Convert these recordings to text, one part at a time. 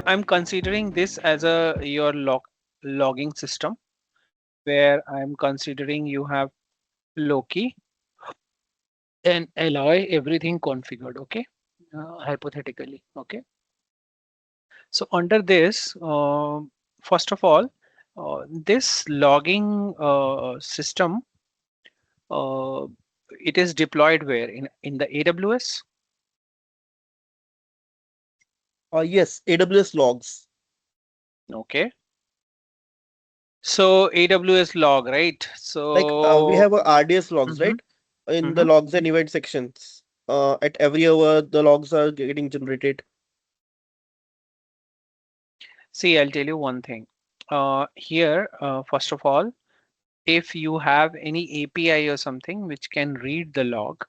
I'm considering this as your logging system, where I'm considering you have Loki and alloy everything configured. Okay, hypothetically. Okay. So under this, first of all, this logging system, uh, it is deployed where in the AWS. Yes, AWS logs. Okay. So AWS log, right? Like we So have a RDS logs, mhm, right? In the mhm. logs and event sections. At every hour, the logs are getting generated. See, I'll tell you one thing. Here, first of all, if you have any API or something which can read the log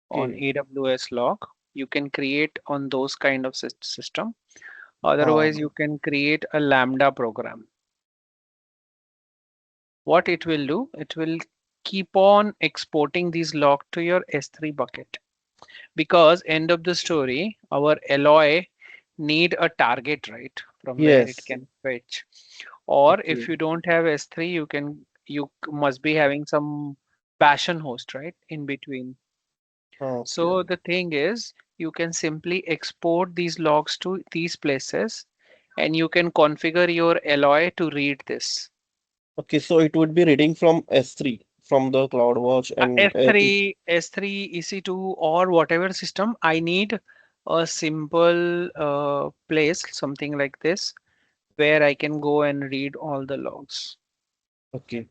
on Okay. AWS log, you can create on those kind of system. Uh, Otherwise, you can create a Lambda program. What it will do, it will keep on exporting these log to your S3 bucket. Because end of the story, our alloy need a target, right? From where it yes. can fetch. Or if Okay. you don't have S3, you must be having some passion host, right? In between. So Okay. the thing is, you can simply export these logs to these places and you can configure your alloy to read this. Okay. So it would be reading from S3 from the CloudWatch and S3, S3, EC2 or whatever system, I need a simple place, something like this, where I can go and read all the logs. okay.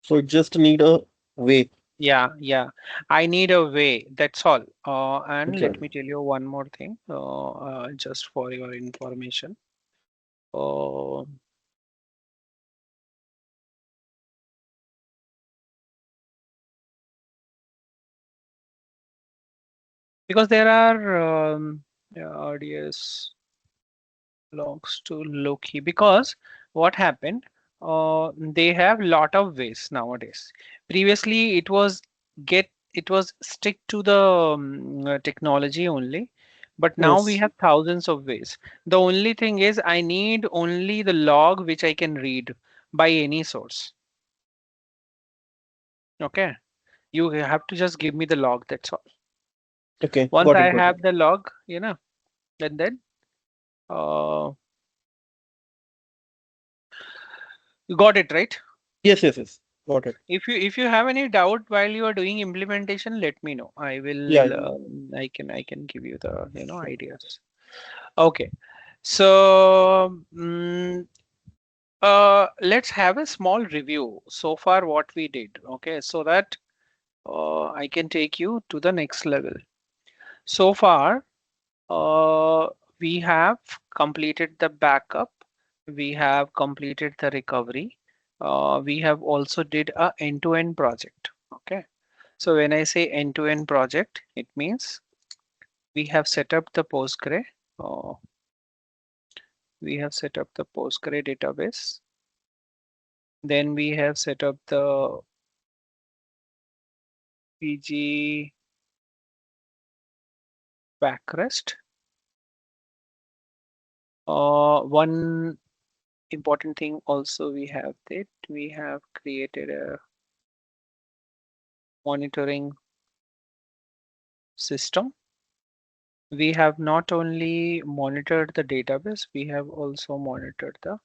So it just need a way. Yeah, yeah. I need a way. That's all. And Okay. let me tell you one more thing, just for your information. Uh, because there are yeah, RDS logs to Loki. Because what happened? They have lot of ways nowadays. Previously, it was stick to the technology only, but now we Yes. have thousands of ways. The only thing is I need only the log which I can read by any source. Okay, you have to just give me the log. That's all. Okay. Once Got it. I Got it. have the log, and then uh, you got it right. Yes. Yes. Yes. Got it. If you have any doubt while you are doing implementation, let me know. I Yeah. will Yeah. I can give you the ideas. Okay, so let's have a small review so far what we did. Okay, so that I can take you to the next level. So far, uh, we have completed the backup. We have completed the recovery. We have also did a end-to-end project. Okay. So when I say end-to-end project, it means we have set up the Postgre. Uh, we have set up the Postgre database. Then we have set up the PG backrest. One important thing also we have that we have created a monitoring system. We have not only monitored the database, we have also monitored the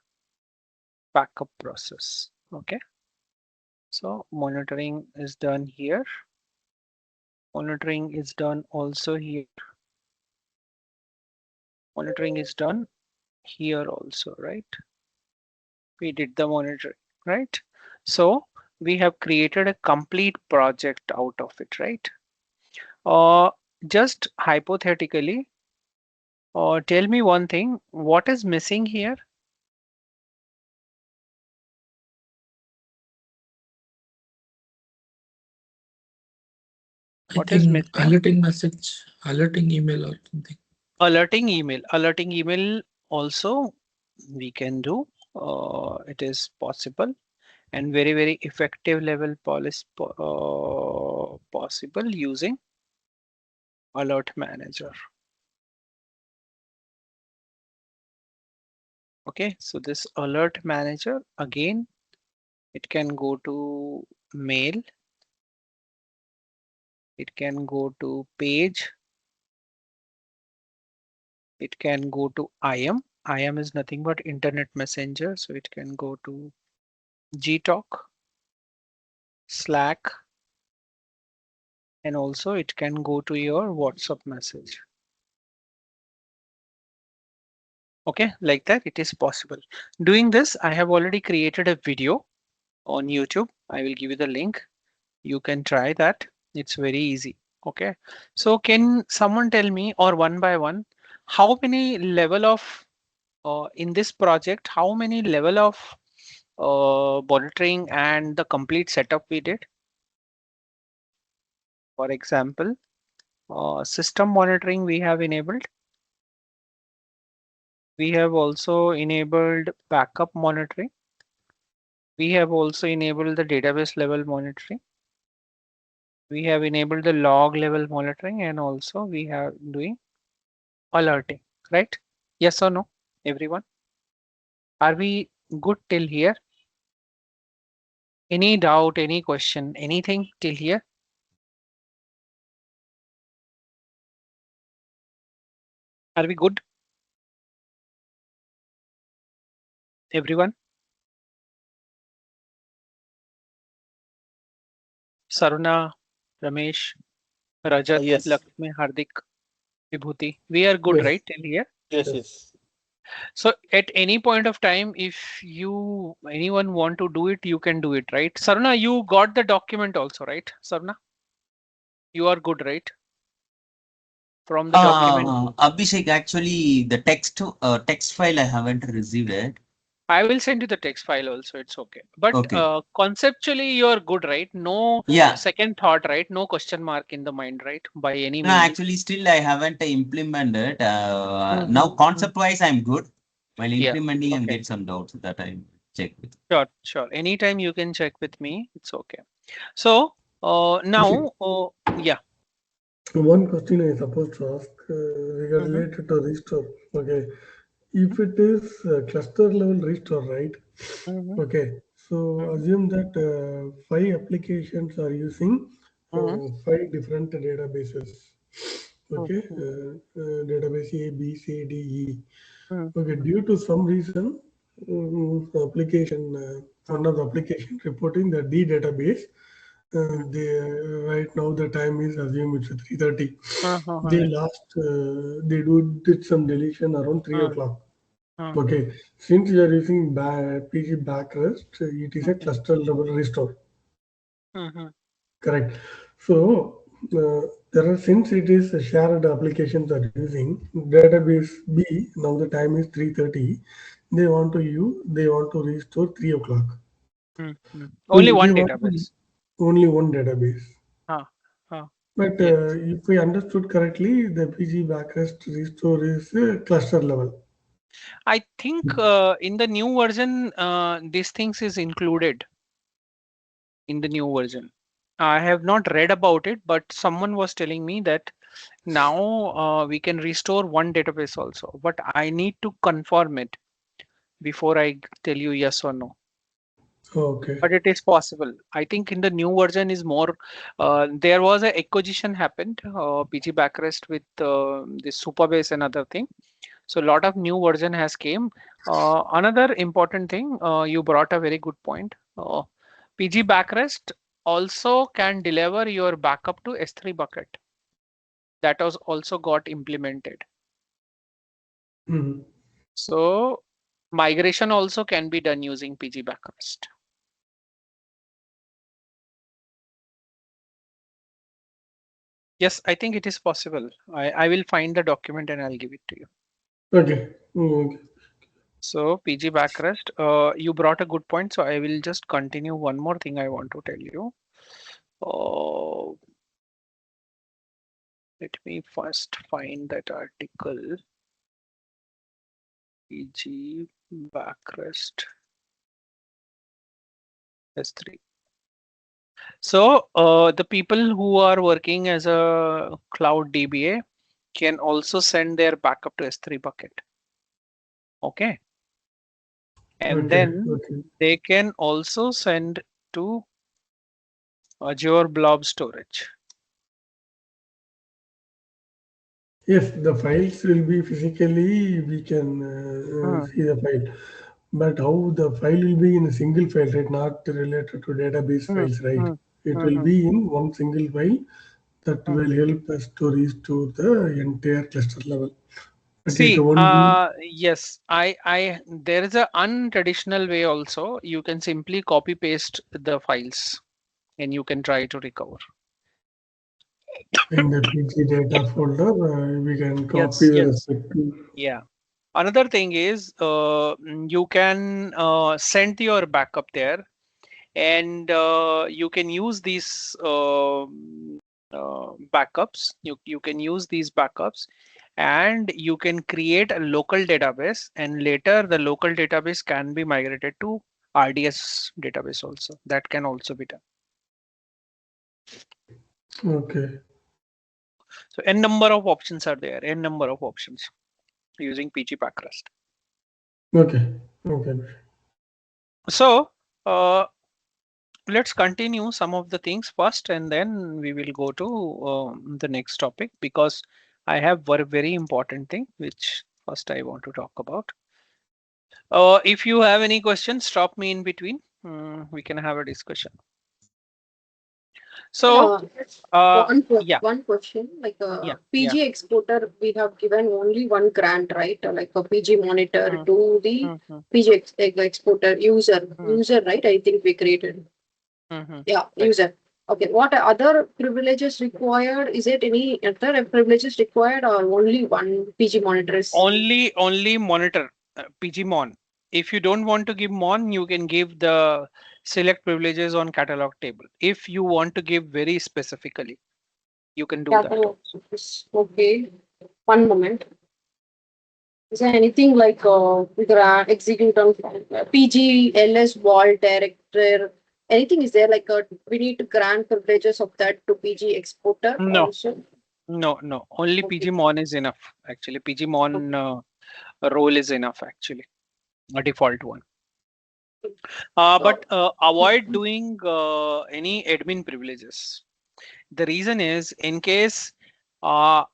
backup process. Okay. So monitoring is done here. Monitoring is done also here. Monitoring is done here also, right? We did the monitoring, right? So we have created a complete project out of it, right? Uh, just hypothetically, tell me one thing, what is missing here? I What is think missing? alerting message, alerting email or something. Alerting email also we can do. It is possible and very, very effective level possible using alert manager. Okay, so this alert manager, again, it can go to mail. It can go to page. It can go to IM. IM is nothing but internet messenger. So it can go to Gtalk, Slack, and also it can go to your WhatsApp message. Okay, like that, it is possible. Doing this, I have already created a video on YouTube. I will give you the link. You can try that. It's very easy. Okay. So can someone tell me, or one by one, how many level of in this project, how many level of monitoring and the complete setup we did? For example, system monitoring we have enabled. We have also enabled backup monitoring. We have also enabled the database level monitoring. We have enabled the log level monitoring, and also we have doing alerting, right? Yes or no, everyone? Are we good till here? Any doubt, any question, anything till here? Are we good? Everyone? Saruna, Ramesh, Rajat, Yes. Lakshmi, Hardik, Vibhuti. We are good, Yes. right, till here? Yes. Yes. Yes. So at any point of time, if you anyone want to do it, you can do it, right? Saruna, you got the document also, right? Saruna, you are good, right? From the document. Abhishek, actually, the text file I haven't received it. I will send you the text file also. It's okay. But Okay. conceptually, you're good, right? No Yeah. second thought, right? No question mark in the mind, right? By any No, means. actually, still I haven't implemented. Now, Mm-hmm. concept-wise, I'm good. While Yeah. implementing, I'm Okay. get some doubts that I check with. Sure. Sure. Anytime you can check with me. It's okay. So Abhishek, now, yeah. one question I supposed to ask Mm-hmm. related to restore. Okay, if it is cluster level restore, right? Mm-hmm. Okay, so Mm-hmm. assume that five applications are using Mm-hmm. five different databases. Okay, Mm-hmm. database A, B, C, D, E. Okay, Mm-hmm. due to some reason, application one of the application reporting the D database. Right now the time is assume it's 3:30. They Uh-huh. last did some deletion around 3 o'clock. Uh-huh. Okay, since you are using PG backrest, it is a Uh-huh. cluster level restore. Uh-huh. Correct. So there are since it is a shared applications are using database B. Now the time is 3:30. They want to restore 3 o'clock. Mm-hmm. So Only they one want to database. only one database. Huh. Huh. But Yes. if we understood correctly, the PG backrest restore is cluster level. I think in the new version, these things is included in the new version. I have not read about it, but someone was telling me that now we can restore one database also, but I need to confirm it before I tell you yes or no. Okay. But it is possible. I think in the new version is more. There was a acquisition happened, PG backrest with this Superbase and other thing. So a lot of new version has came. Another important thing, you brought a very good point. PG backrest also can deliver your backup to S3 bucket. That was also got implemented. Mhm. So migration also can be done using PG backrest. Yes, I think it is possible. I will find the document and I'll give it to you. Okay. Okay. So PG backrest, you brought a good point. So I will just continue one more thing I want to tell you. Uh, Let me first find that article. PG backrest S3. So the people who are working as a cloud DBA can also send their backup to S3 bucket. Okay. And Okay, then okay. they can also send to Azure Blob Storage. Yes, the files will be physically, we can Hmm, see the file. But how the file will be in a single file, right? Not related to database hmm, files, right? hmm, It hmm, will hmm, be in one single file that hmm. will help us to restore the entire cluster level. But it See, won't be. yes, there is a untraditional way also. You can simply copy paste the files and you can try to recover. In the PG data folder, we can copy Yes, the yes, respective. yeah. Another thing is you can send your backup there, and you can use these backups. You can use these backups, and you can create a local database, and later the local database can be migrated to RDS database also. That can also be done. Okay, So n number of options are there. N number of options using PG Packrest. okay, okay. So let's continue some of the things first, and then we will go to the next topic, because I have one very important thing which first I want to talk about. If you have any questions, stop me in between. We can have a discussion. So, Uh, uh, yeah, one question, like yeah, yeah. PG exporter, we have given only one grant, right? Like a PG monitor Mm, to the mm, mm, PG exporter mm, user, right? I think we created. Yeah, right. user. Okay, what other privileges required? Is it any other privileges required or only one PG monitor is? Only monitor PG mon. If you don't want to give mon, you can give the select privileges on catalog table. If you want to give very specifically, you can do that. Catalog. Okay, one moment. Is there anything like execute on PG, LS, Vault, Director? Anything is there like we need to grant privileges of that to PG exporter No, also? no. Only Okay. PG mon is enough. Actually, PG mon role is enough. Actually, a default one. But avoid doing any admin privileges. The reason is, in case uh,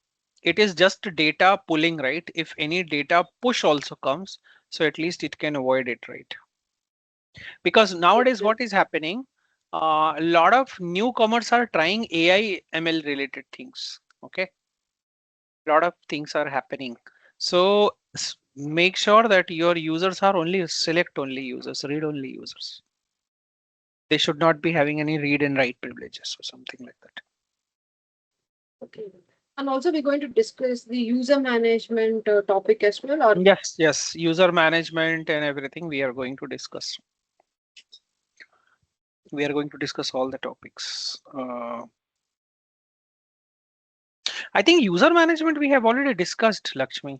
it is just data pulling, right? If any data push also comes, so at least it can avoid it, right? Because nowadays what is happening, a lot of newcomers are trying AI ML related things. Okay, a lot of things are happening. So make sure that your users are only select only users, read only users. They should not be having any read and write privileges or something like that. Okay. And also we're going to discuss the user management topic as well, or Yes, user management and everything we are going to discuss. We are going to discuss all the topics. I think user management we have already discussed, Lakshmi.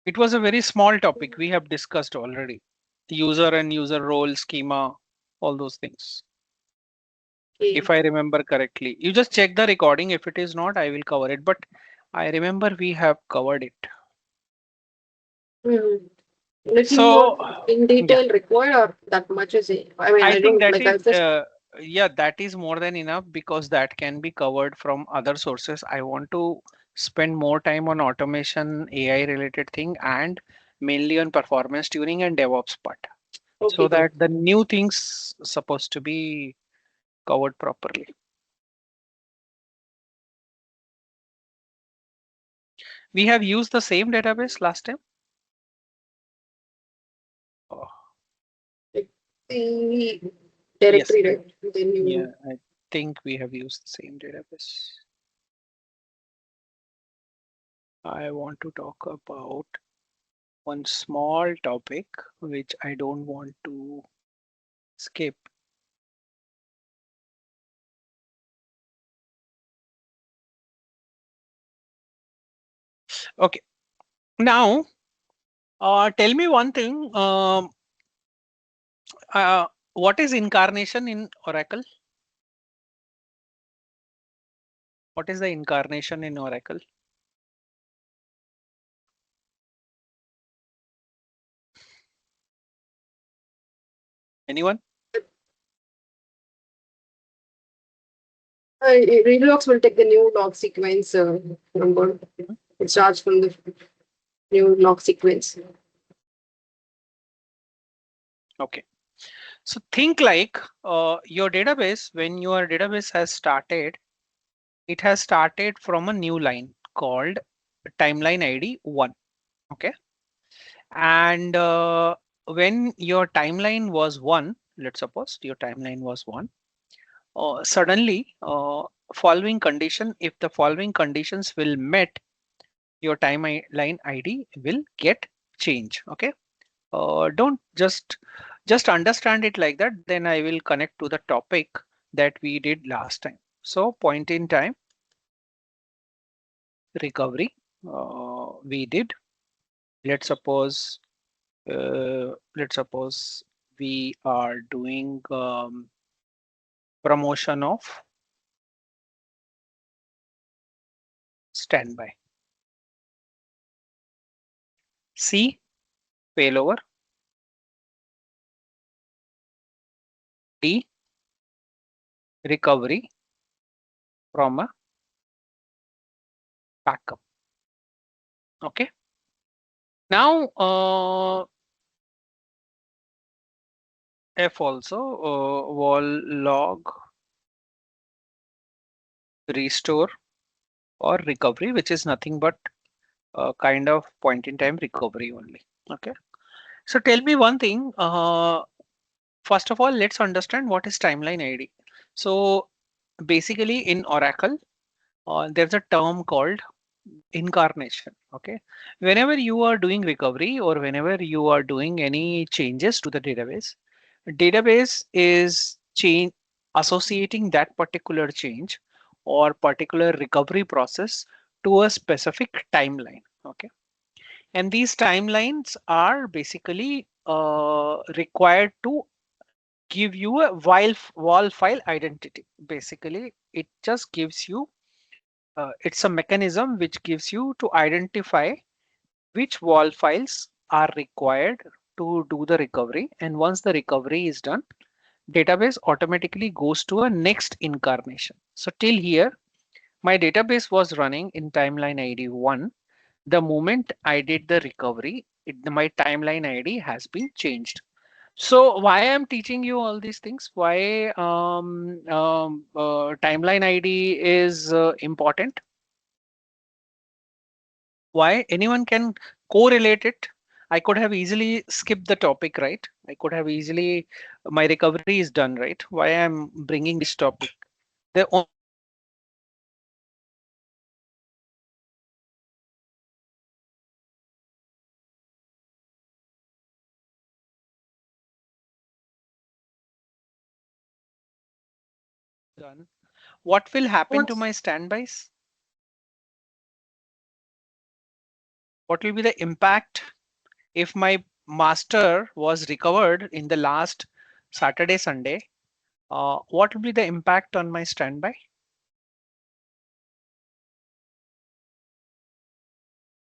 It was a very small topic we have discussed already. The user and user role schema, all those things. okay. If I remember correctly, you just check the recording. If it is not, I will cover it. But I remember we have covered it. Hmm. Little more So in yeah, detail required or that much is it? I mean, I I think don't that like is I just yeah, that is more than enough, because that can be covered from other sources. I want to spend more time on automation, AI related thing, and mainly on performance tuning and DevOps part, so okay. that the new things supposed to be covered properly. We have used the same database last time. Oh, Like the yes, directory, right? Then yeah, you I think we have used the same database. I want to talk about one small topic which I don't want to skip. Okay, now tell me one thing. What is incarnation in Oracle? What is the incarnation in Oracle? Anyone? Relogs will take the new log sequence number. It starts from the new log sequence. Okay. So think like your database, when your database has started, it has started from a new line called timeline ID 1. Okay. And when your timeline was 1, let's suppose your timeline was 1, suddenly following condition, if the following conditions will met, your timeline ID will get changed. Okay. Don't just understand it like that. Then I will connect to the topic that we did last time. So point in time recovery we did. Let's suppose we are doing promotion of standby. C, failover. D, recovery from a backup. Okay. Now F also wall log restore or recovery, which is nothing but kind of point in time recovery only. Okay. So tell me one thing. First of all, let's understand what is timeline ID. So basically in Oracle, there's a term called incarnation. Okay. Whenever you are doing recovery or whenever you are doing any changes to the database is change associating that particular change or particular recovery process to a specific timeline. Okay. And these timelines are basically required to give you a wall file identity. Basically, it just gives you, it's a mechanism which gives you to identify which wall files are required to do the recovery. And once the recovery is done, database automatically goes to a next incarnation. So till here, my database was running in timeline ID 1. The moment I did the recovery, my timeline ID has been changed. So why I'm teaching you all these things? Why timeline ID is important? Why? Anyone can correlate it. I could have easily skipped the topic, right? I could have easily, my recovery is done, right? Why I'm bringing this topic? The done. What will happen to What's my standbys? What will be the impact if my master was recovered in the last Saturday, Sunday? What will be the impact on my standby?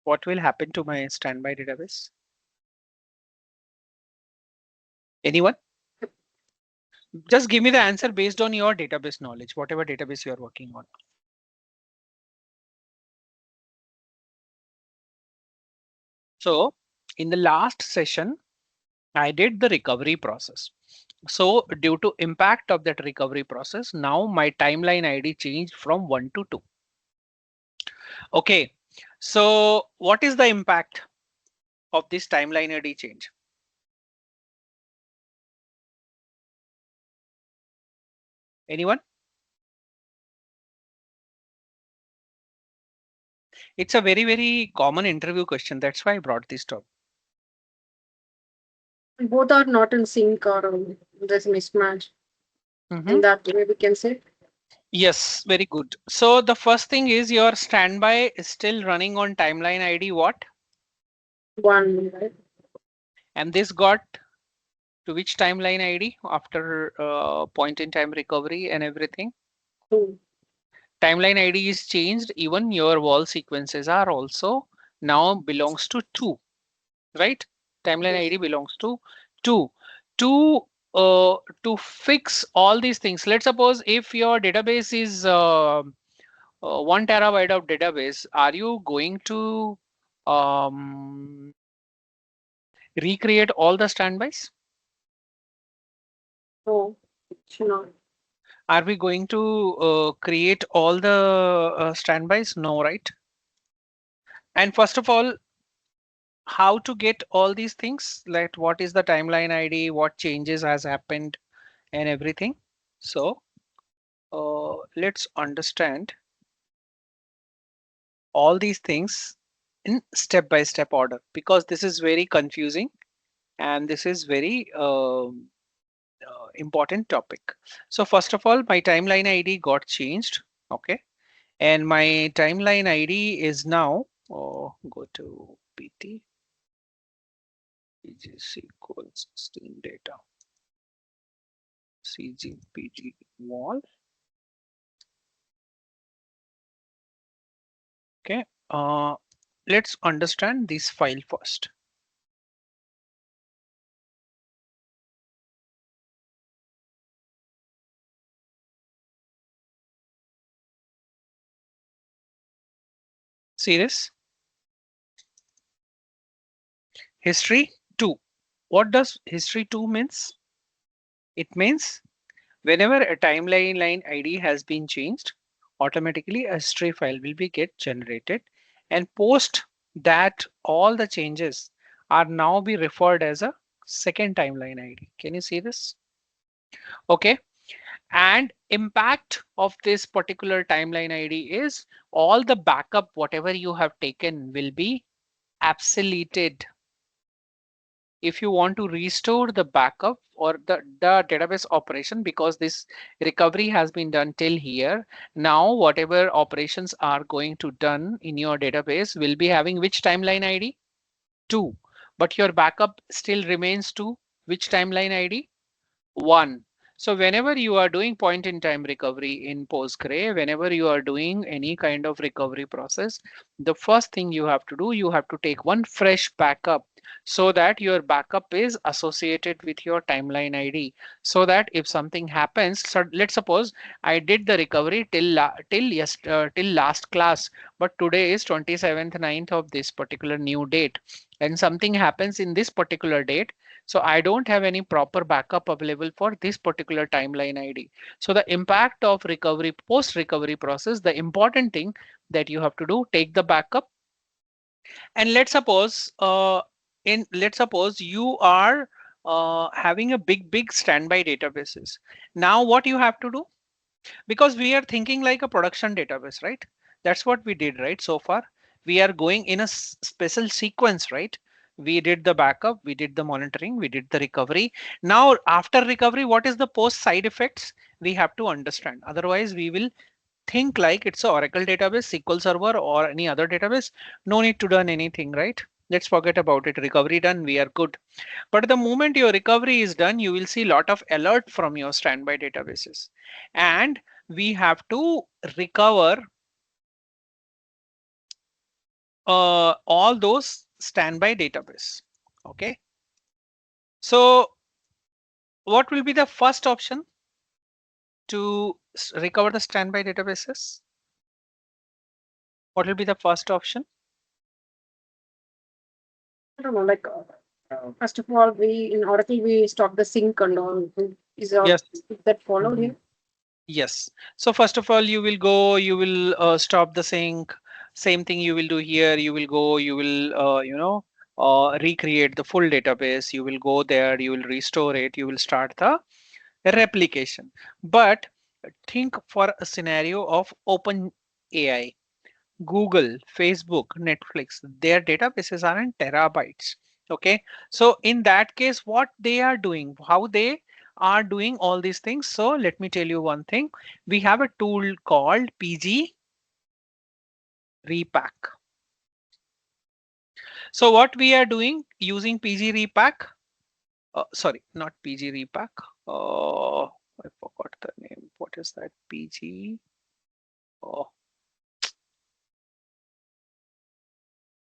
What will happen to my standby database? Anyone? Just give me the answer based on your database knowledge, whatever database you are working on. So in the last session, I did the recovery process. So due to impact of that recovery process, now my timeline ID changed from 1 to 2. Okay, so what is the impact of this timeline ID change? Anyone? It's a very, very common interview question. That's why I brought this topic. both are not in sync or there's a mismatch. In that way, we can say. Yes, very good. So the first thing is your standby is still running on timeline ID what? 1, right? And this got to which timeline ID after point in time recovery and everything? 2. Timeline ID is changed. Even your wall sequences are also now belongs to 2, right? Timeline Yes. ID belongs to 2. 2 to fix all these things, let's suppose if your database is 1 terabyte of database, are you going to recreate all the standbys? No, should not. Are we going to create all the standbys? No, right? And first of all, how to get all these things, like what is the timeline ID, what changes has happened and everything. So let's understand all these things in step-by-step order, because this is very confusing and this is very important topic. So first of all, my timeline ID got changed. Okay. And my timeline ID is now, go to PT, PGSQL 16 data, CGPG wall. Okay. Let's understand this file first. See this? History 2. What does history 2 means? It means whenever a timeline line ID has been changed, automatically a history file will be get generated, and post that all the changes are now be referred as a second timeline ID. Can you see this? Okay. And impact of this particular timeline ID is all the backup, whatever you have taken, will be absoluted. If you want to restore the backup or the database operation, because this recovery has been done till here, now whatever operations are going to done in your database will be having which timeline ID? 2. But your backup still remains to which timeline ID? 1. So whenever you are doing point in time recovery in Postgre, whenever you are doing any kind of recovery process, the first thing you have to do, you have to take one fresh backup so that your backup is associated with your timeline ID. So that if something happens, so let's suppose I did the recovery till last class, but today is 27th 9th of this particular new date, and something happens in this particular date. So I don't have any proper backup available for this particular timeline ID. So the impact of recovery, post recovery process, the important thing that you have to do, take the backup. And let's suppose you are having a big standby databases. Now what you have to do, because we are thinking like a production database, right? That's what we did, right? So far we are going in a special sequence, right? We did the backup, we did the monitoring, we did the recovery. Now after recovery, what is the post side effects we have to understand? Otherwise we will think like it's a Oracle database, SQL Server, or any other database. No need to done anything, right? Let's forget about it. Recovery done, we are good. But the moment your recovery is done, you will see a lot of alert from your standby databases. And we have to recover all those standby database. Okay. So what will be the first option to recover the standby databases? What will be the first option? I don't know, like first of all, we in Oracle we stop the sync and all. Yes. Is that followed here? Yes. So first of all, you will go, you will stop the sync. Same thing you will do here. You will go, you will, recreate the full database. You will go there, you will restore it. You will start the replication. But think for a scenario of open AI. Google, Facebook, Netflix, their databases are in terabytes. Okay, so in that case, what they are doing, how they are doing all these things. So let me tell you one thing. We have a tool called PG Repack. So what we are doing using PG Repack, sorry, not PG Repack. I forgot the name. What is that? PG. Oh,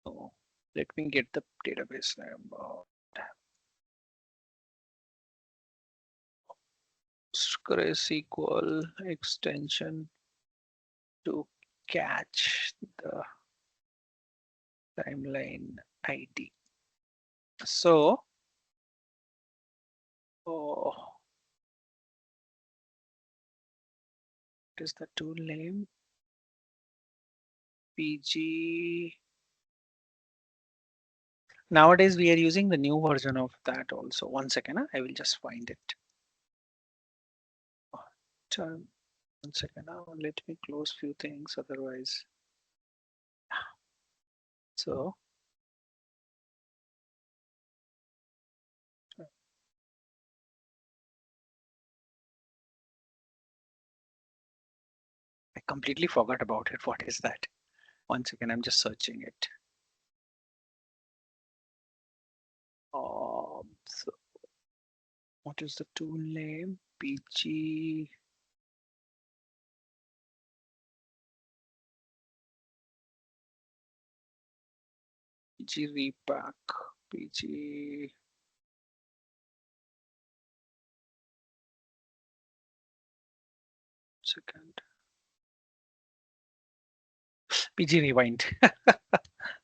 no. Let me get the database name. PostgreSQL extension to catch the timeline ID. So, what is the tool name? PG. Nowadays, we are using the new version of that also. One second, I will just find it. One second, let me close few things, otherwise. So, I completely forgot about it. What is that? One second, I'm just searching it. So what is the tool name? PG. PG repack. PG. Second. PG rewind.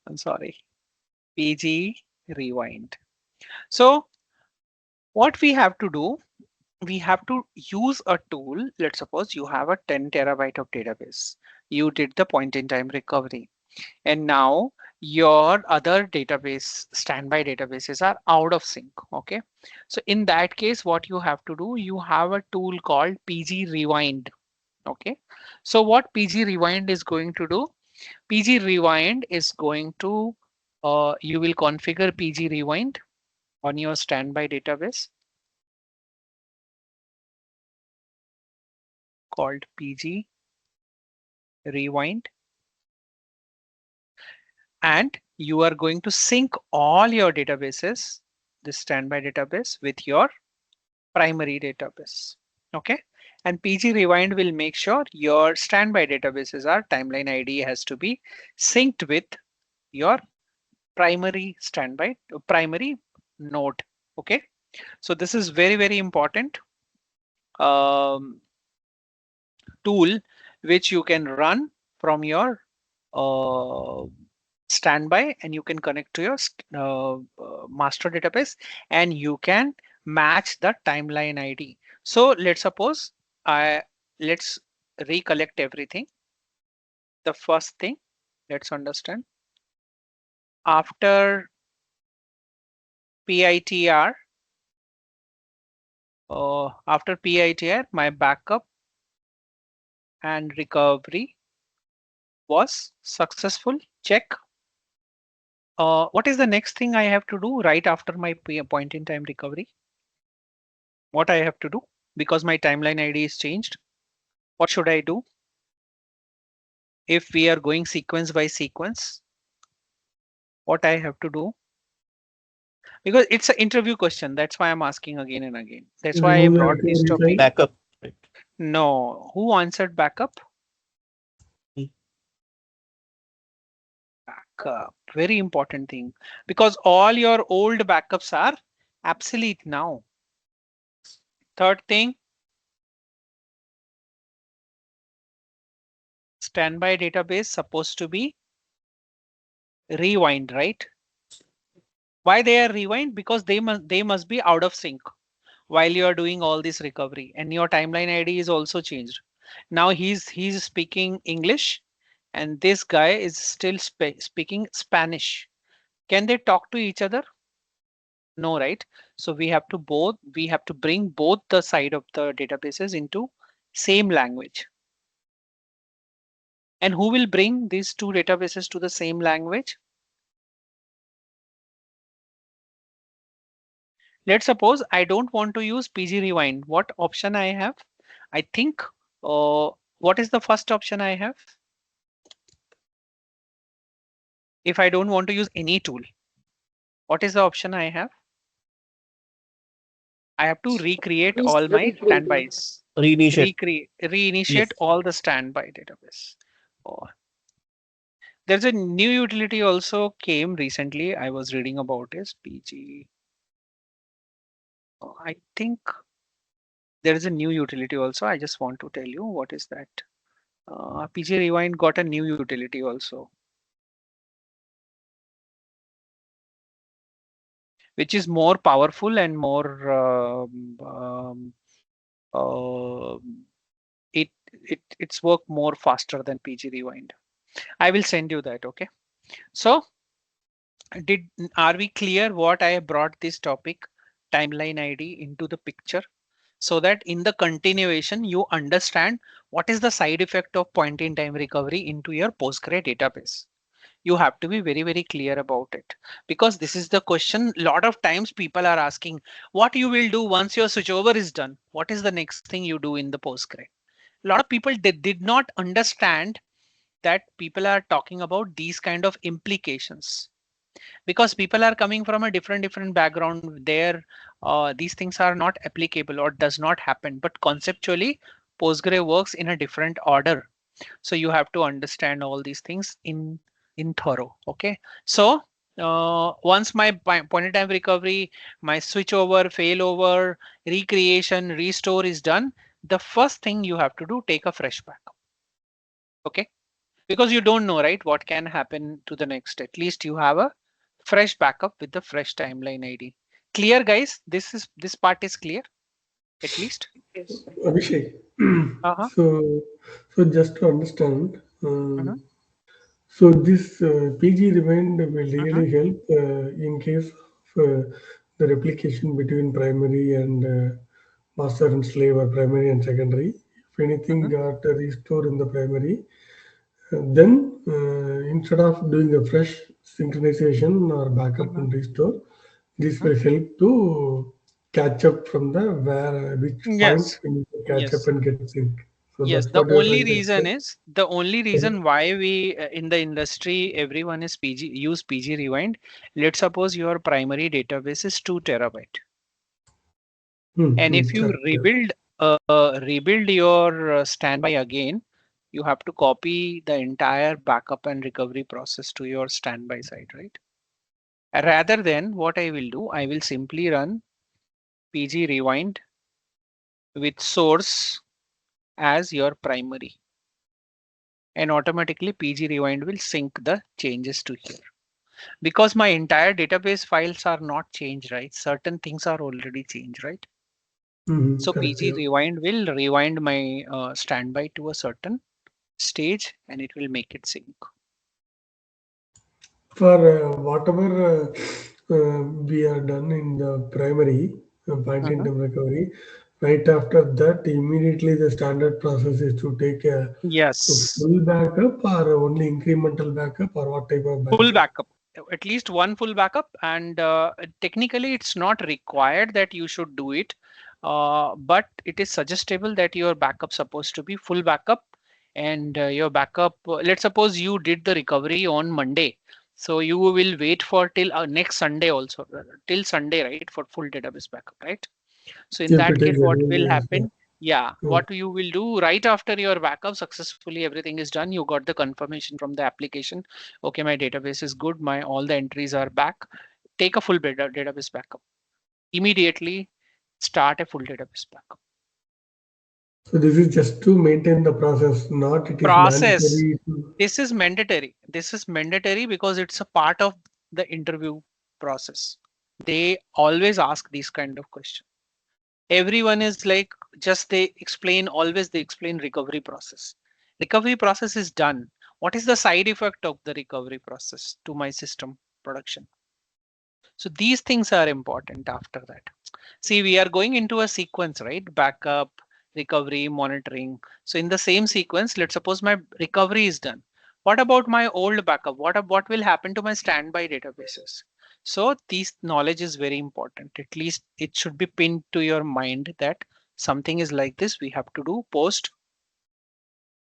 I'm sorry. PG rewind. So what we have to do, we have to use a tool. Let's suppose you have a 10 terabyte of database. You did the point in time recovery. And now your other database, standby databases are out of sync. Okay. So in that case, what you have to do, you have a tool called PG rewind. Okay. So what PG rewind is going to do? PG rewind is going to, you will configure PG rewind on your standby database called PG rewind. And you are going to sync all your databases, the standby database, with your primary database. Okay. And PG rewind will make sure your standby databases are timeline ID has to be synced with your primary standby, primary node. Okay. So this is very, very important tool which you can run from your uh, standby, and you can connect to your master database, and you can match the timeline ID. So let's suppose let's recollect everything. The first thing, let's understand, after PITR, my backup and recovery was successful. Check. What is the next thing I have to do right after my point in time recovery? What I have to do, because my timeline ID is changed? What should I do? If we are going sequence by sequence, what I have to do? Because it's an interview question. That's why I'm asking again and again. That's why I Remove the brought this recovery topic. file. Backup. Right. No, who answered backup? Me. Backup, very important thing, because all your old backups are obsolete now. Third thing, standby database supposed to be rewind, right? Why they are rewind? Because they must be out of sync while you are doing all this recovery, and your timeline ID is also changed. Now he's speaking English, and this guy is still speaking Spanish. Can they talk to each other? No, right? So we have to bring both the side of the databases into same language. And who will bring these two databases to the same language? Let's suppose I don't want to use PG rewind. What option I have? I think, what is the first option I have? If I don't want to use any tool, what is the option I have? I have to recreate all my standbys. Reinitiate. Reinitiate Yes. all the standby database. Oh. There's a new utility also came recently. I was reading about is PG. I think There is a new utility also. I just want to tell you what is that. PG Rewind got a new utility also, which is more powerful and more uh, it's work more faster than PG Rewind. I will send you that. Okay. So are we clear what I brought this topic timeline ID into the picture, so that in the continuation you understand what is the side effect of point in time recovery into your Postgre database. You have to be very, very clear about it, because this is the question. Lot of times people are asking what you will do once your switchover is done. What is the next thing you do in the Postgre? A lot of people did not understand that people are talking about these kind of implications, because people are coming from a different background there. These things are not applicable or does not happen, but conceptually Postgre works in a different order. So you have to understand all these things in thorough. Okay. So once my point in time recovery, my switchover, failover, recreation, restore is done, the first thing you have to do, take a fresh backup. Okay. Because you don't know, right, what can happen to the next. At least you have a fresh backup with the fresh timeline ID. Clear, guys? This part is clear, at least. Yes. Abhishek, Uh-huh. so just to understand, Uh-huh. so this PG Rewind will Uh-huh. really help in case of the replication between primary and master and slave, or primary and secondary. If anything Uh-huh. got restored in the primary, then instead of doing a fresh synchronization or backup Uh-huh. and restore, this Uh-huh. will help to catch up from the where which point Yes. we need to catch up Yes. and get sync. So Yes. that's The what you're only trying to reason explain. is the only Mhm. reason why we in the industry everyone is use PG Rewind. Let's suppose your primary database is 2 TB, and if you Correct. Correct. rebuild your standby again, you have to copy the entire backup and recovery process to your standby side, right? Rather than what I will do, I will simply run PG Rewind with source as your primary, and automatically PG Rewind will sync the changes to here. Because my entire database files are not changed, right? Certain things are already changed, right? So Correct. PG Yeah. Rewind will rewind my standby to a certain stage and it will make it sync. For whatever we are done in the primary point in Mhm. time recovery, right after that, immediately the standard process is to take a Yes, full backup or only incremental backup, or what type of full backup? backup, at least one full backup. And technically, it's not required that you should do it, but it is suggestible that your backup supposed to be full backup. And your backup, let's suppose you did the recovery on Monday. So you will wait for till next Sunday also, till Sunday, right, for full database backup, right? So in You have to that case, take what everything will as well. happen? Yeah, Mm. what you will do right after your backup successfully, everything is done. You got the confirmation from the application. Okay, my database is good. My all the entries are back. Take a full database backup. Immediately start a full database backup. So this is just to maintain the process, not it is Process. mandatory to. This is mandatory. This is mandatory because it's a part of the interview process. They always ask these kind of questions. Everyone is like, just they explain, always they explain recovery process. Recovery process is done. What is the side effect of the recovery process to my system production? So these things are important after that. See, we are going into a sequence, right? Backup, recovery, monitoring. So in the same sequence, let's suppose my recovery is done. What about my old backup? What will happen to my standby databases? So this knowledge is very important. At least it should be pinned to your mind that something is like this. We have to do post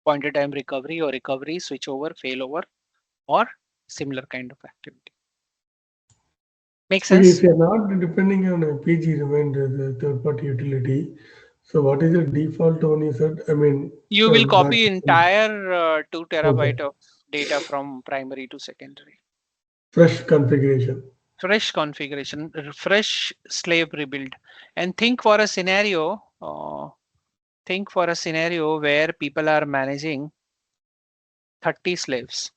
point in time recovery or recovery, switchover, failover, or similar kind of activity. Make Okay, if sense? you are not depending on a PG reminder, the third party utility, so what is the default one you said? I mean, You will back. copy entire 2 TB Okay, of data from primary to secondary. fresh configuration. Fresh configuration, fresh slave rebuild. And think for a scenario, think for a scenario where people are managing 30 slaves,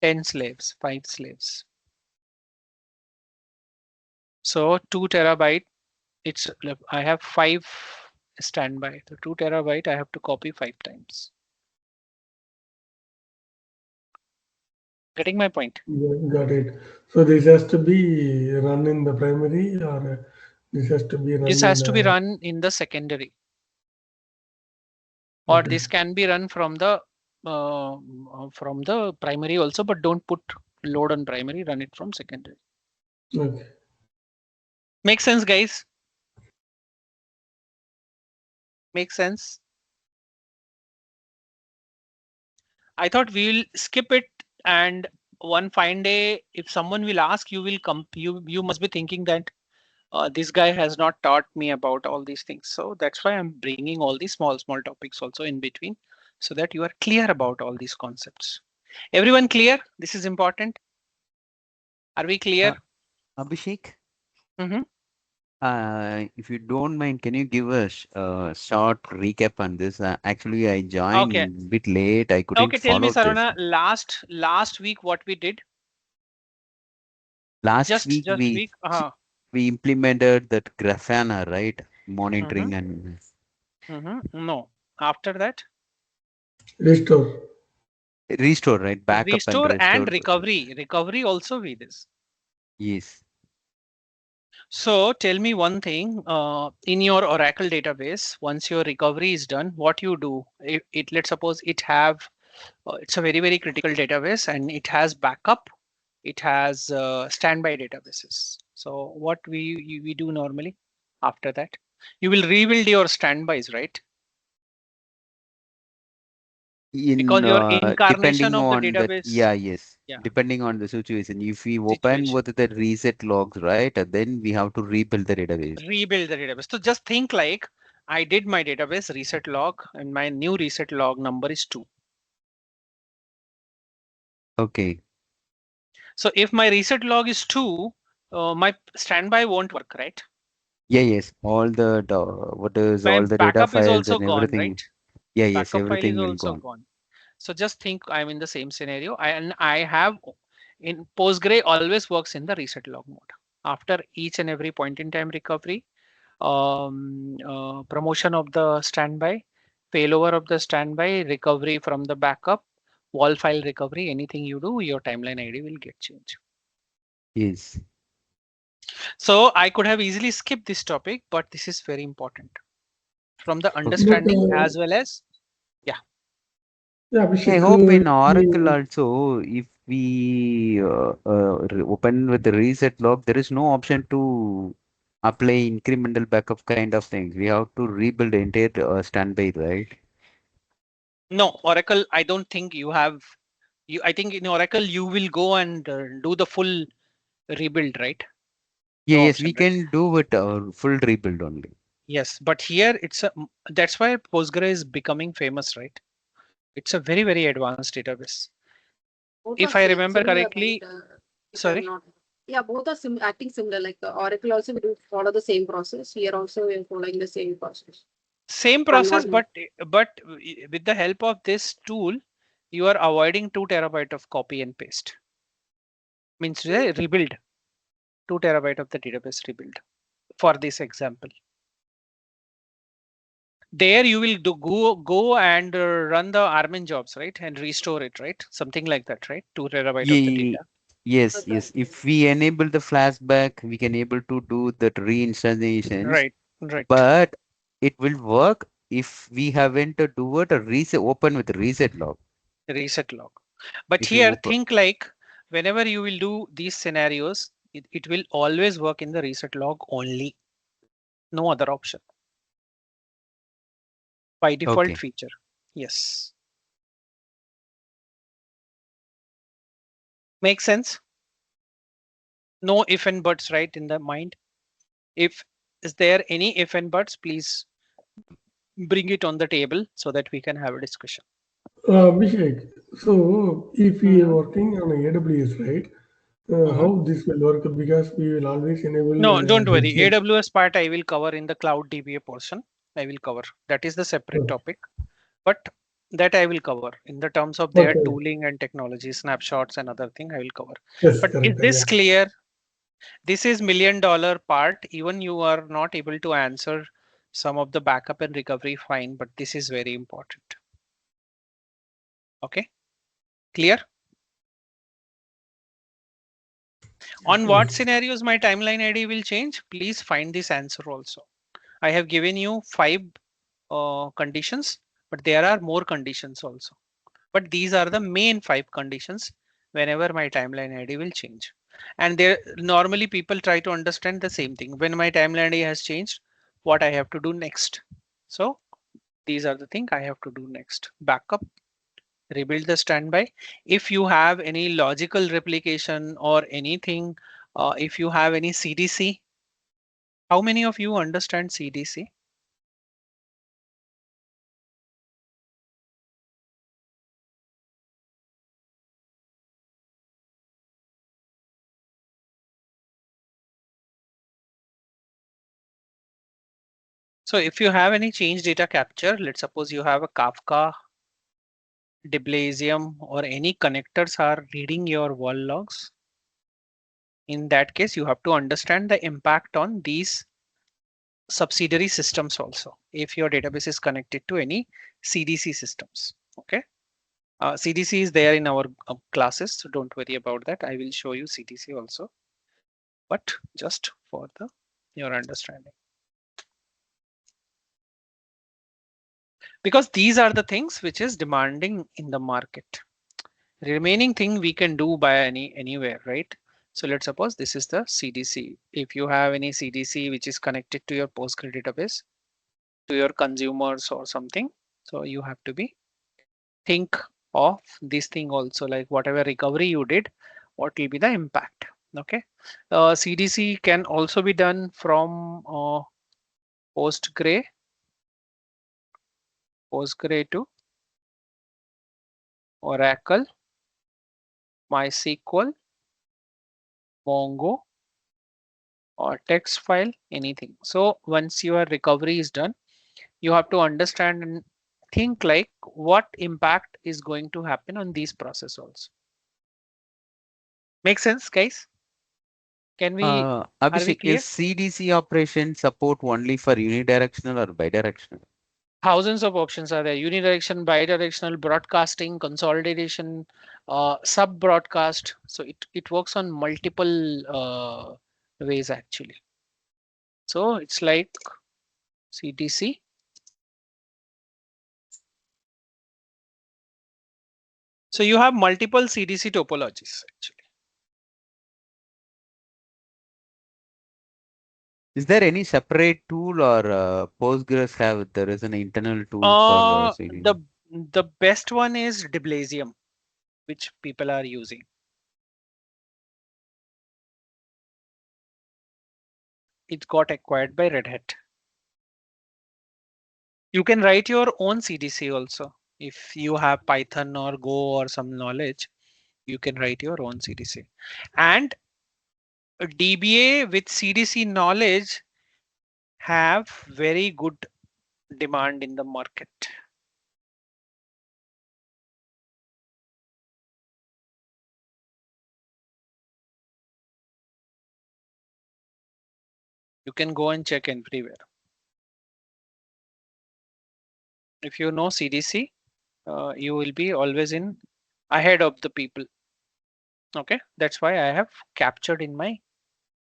10 slaves, 5 slaves. So 2 terabyte, I have 5 standby. So 2 terabyte, I have to copy 5 times. Getting my point? Yeah, got it. So this has to be run in the primary, or this has to be run This in has to be run in the secondary, or Okay. this can be run from the primary also, but don't put load on primary, run it from secondary. Okay. Makes sense, guys? Makes sense? I thought we'll skip it, and one fine day, if someone will ask, you will come. You must be thinking that this guy has not taught me about all these things. So that's why I'm bringing all these small topics also in between, so that you are clear about all these concepts. Everyone clear? This is important. Are we clear? Abhishek, Mm-hmm. if you don't mind, can you give us a short recap on this? Actually, I joined Okay. a bit late. I couldn't Okay, tell me, follow this. Sarana, last week what we did? Last Just week week. we implemented that Grafana, right? Monitoring and No. After that, Restore. restore, right? Backup and restore restore. and recovery. Recovery also we this. Yes. So tell me one thing. In your Oracle database, once your recovery is done, what you do? Let's suppose it have. It's a very critical database, and it has backup. It has standby databases. So what we do normally after that, you will rebuild your standbys, right? Because your incarnation Depending of the on that, database. yes. Yeah. Depending on the situation. If we open Situation. with the reset logs, right, then we have to rebuild the database. Rebuild the database. So just think like I did my database reset log, and my new reset log number is 2. Okay. So if my reset log is 2, my standby won't work, right? Yes. All the My all the data backup is files also and gone, everything. right? Yes, Backup file is everything will also gone. gone. So just think I'm in the same scenario. And I have in Postgre always works in the reset log mode. After each and every point in time recovery, promotion of the standby, failover of the standby, recovery from the backup, wall file recovery, anything you do, your timeline ID will get changed. Yes. So I could have easily skipped this topic, but this is very important from the understanding as well as, yeah. Yeah, I Abhishek, hope in Oracle also, if we open with the reset log, there is no option to apply incremental backup kind of things. We have to rebuild the entire standby, right? No, Oracle, I don't think you have. I think in Oracle you will go and do the full rebuild, right? No Yes, option, we right? can do with full rebuild only. Yes, but here that's why Postgre is becoming famous, right? It's a very advanced database. Both are If I remember similar, right? correctly, If I'm sorry, not. Yeah, both are acting similar. Like Oracle also we do follow the same process. Here also we are following the same process. same I'm process, not. but with the help of this tool, you are avoiding 2 terabyte of copy and paste. Means rebuild 2 terabyte of the database rebuild for this example. There you will go and run the admin jobs, right? And restore it, right? Something like that, right? 2 terabyte of the Ye- data. Yes, yes. If we enable the flashback, we can able to do that reinstallations, Right. but it will work if we haven't to do it a reset open with reset log. Reset log. But If you here, open, think like whenever you will do these scenarios, it will always work in the reset log only. No other option. By default okay. feature. Yes. Make sense? No if and buts, right, in the mind. If is there any if and buts, please bring it on the table so that we can have a discussion. Abhishek, so if we are working on AWS, right? How this will work? Because we will always enable No, don't worry. HCM. AWS part I will cover in the cloud DBA portion. I will cover. That is the separate Okay. topic, but that I will cover in the terms of their Okay. tooling and technology, snapshots and other thing I will cover. Yes, But is correct. this Yeah. clear? This is $1 million part. Even you are not able to answer some of the backup and recovery, fine, but this is very important. Okay, clear? On what Yes. scenarios my timeline ID will change? Please find this answer also. I have given you 5 conditions, but there are more conditions also. But these are the main 5 conditions whenever my timeline ID will change. And there normally people try to understand the same thing. When my timeline ID has changed, what I have to do next. So these are the things I have to do next. Backup, rebuild the standby. If you have any logical replication or anything, if you have any CDC, how many of you understand CDC? So if you have any change data capture, let's suppose you have a Kafka, Deblasium, or any connectors are reading your wall logs. In that case, you have to understand the impact on these subsidiary systems also. If your database is connected to any CDC systems, okay. CDC is there in our classes, so don't worry about that. I will show you CDC also, but just for your understanding. Because these are the things which is demanding in the market. Remaining thing we can do by anywhere, right? So let's suppose this is the CDC. If you have any CDC which is connected to your Postgre database, to your consumers or something, so you have to be think of this thing also, like whatever recovery you did, what will be the impact? Okay. CDC can also be done from Postgre to Oracle, MySQL, Mongo, or text file, anything. So once your recovery is done, you have to understand and think like what impact is going to happen on these process also. Make sense, guys? Can we, are we Abhishek, clear? is CDC operation support only for unidirectional or bidirectional? Thousands of options are there: unidirectional, bidirectional, broadcasting, consolidation, sub broadcast. So it works on multiple ways actually. So it's like CDC. So you have multiple CDC topologies actually. Is there any separate tool or Postgres have there is an internal tool for CDC? The best one is Deblasium, which people are using. It got acquired by Red Hat. You can write your own CDC also. If you have Python or Go or some knowledge, you can write your own CDC. And a DBA with CDC knowledge have very good demand in the market. You can go and check everywhere. If you know CDC, you will be always in ahead of the people. Okay, that's why I have captured in my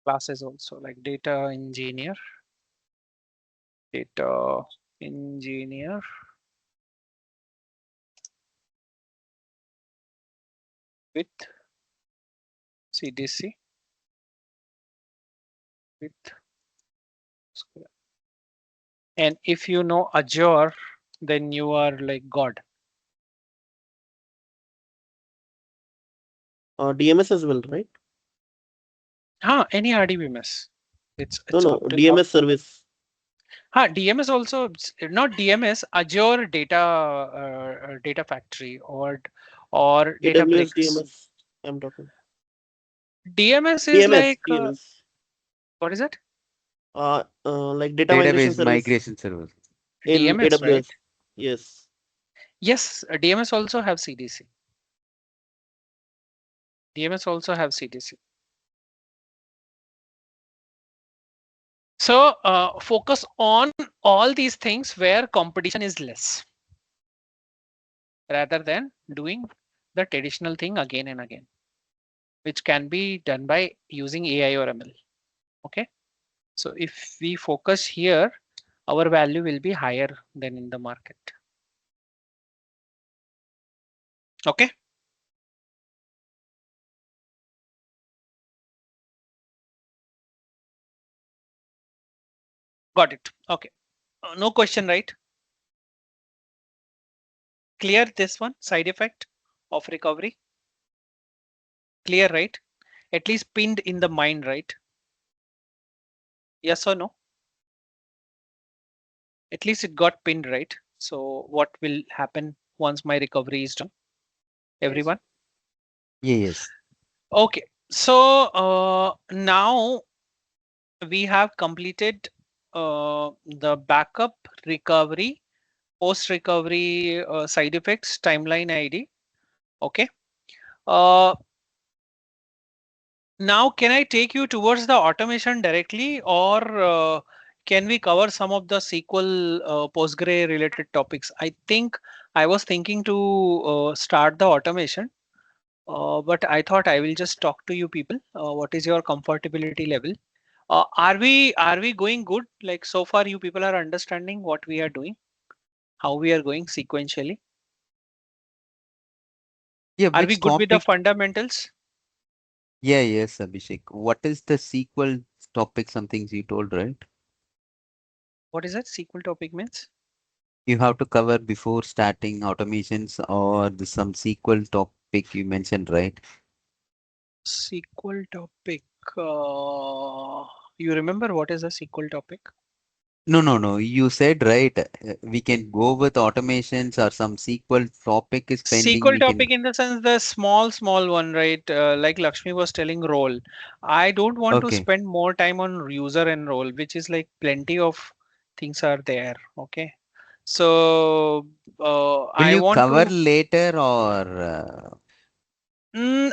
classes also, like data engineer with CDC with Square. And if you know Azure, then you are like God. DMS as well, right? Any RDBMS. No, It's no, up to DMS service. DMS also, not DMS, Azure data factory or AWS Databricks. DMS. I'm talking. DMS is DMS, like DMS. what is it? Like data migration Database service. migration service. in DMS, right? AWS. Yes. Yes, DMS also have CDC. DMS also have CDC. So focus on all these things where competition is less, rather than doing the traditional thing again and again, which can be done by using AI or ML. Okay. So if we focus here, our value will be higher than in the market. Okay. Got it. Okay. No question, right? Clear this one, side effect of recovery. Clear, right? At least pinned in the mind, right? Yes or no? At least it got pinned, right? So what will happen once my recovery is done? Everyone? Yes. Okay. So now we have completed the backup, recovery, post recovery, side effects, timeline ID. Okay. Uh, Now, can I take you towards the automation directly, or can we cover some of the SQL Postgre related topics? I think I was thinking to start the automation, but I thought I will just talk to you people. What is your comfortability level? Are we going good? Like so far, you people are understanding what we are doing, how we are going sequentially. Yeah, Are we which good with the topic? fundamentals? Yeah, yes, Abhishek. What is the SQL topic? Some things you told, right? What is that SQL topic means? You have to cover before starting automations or some SQL topic you mentioned, right? SQL topic. You remember what is a SQL topic? No, no, no. You said right. We can go with automations or some SQL topic is pending. SQL We can. topic in the sense the small one, right? Like Lakshmi was telling role. I don't want to Okay. spend more time on user and role, which is like plenty of things are there. Okay. So Will I you want cover to. later or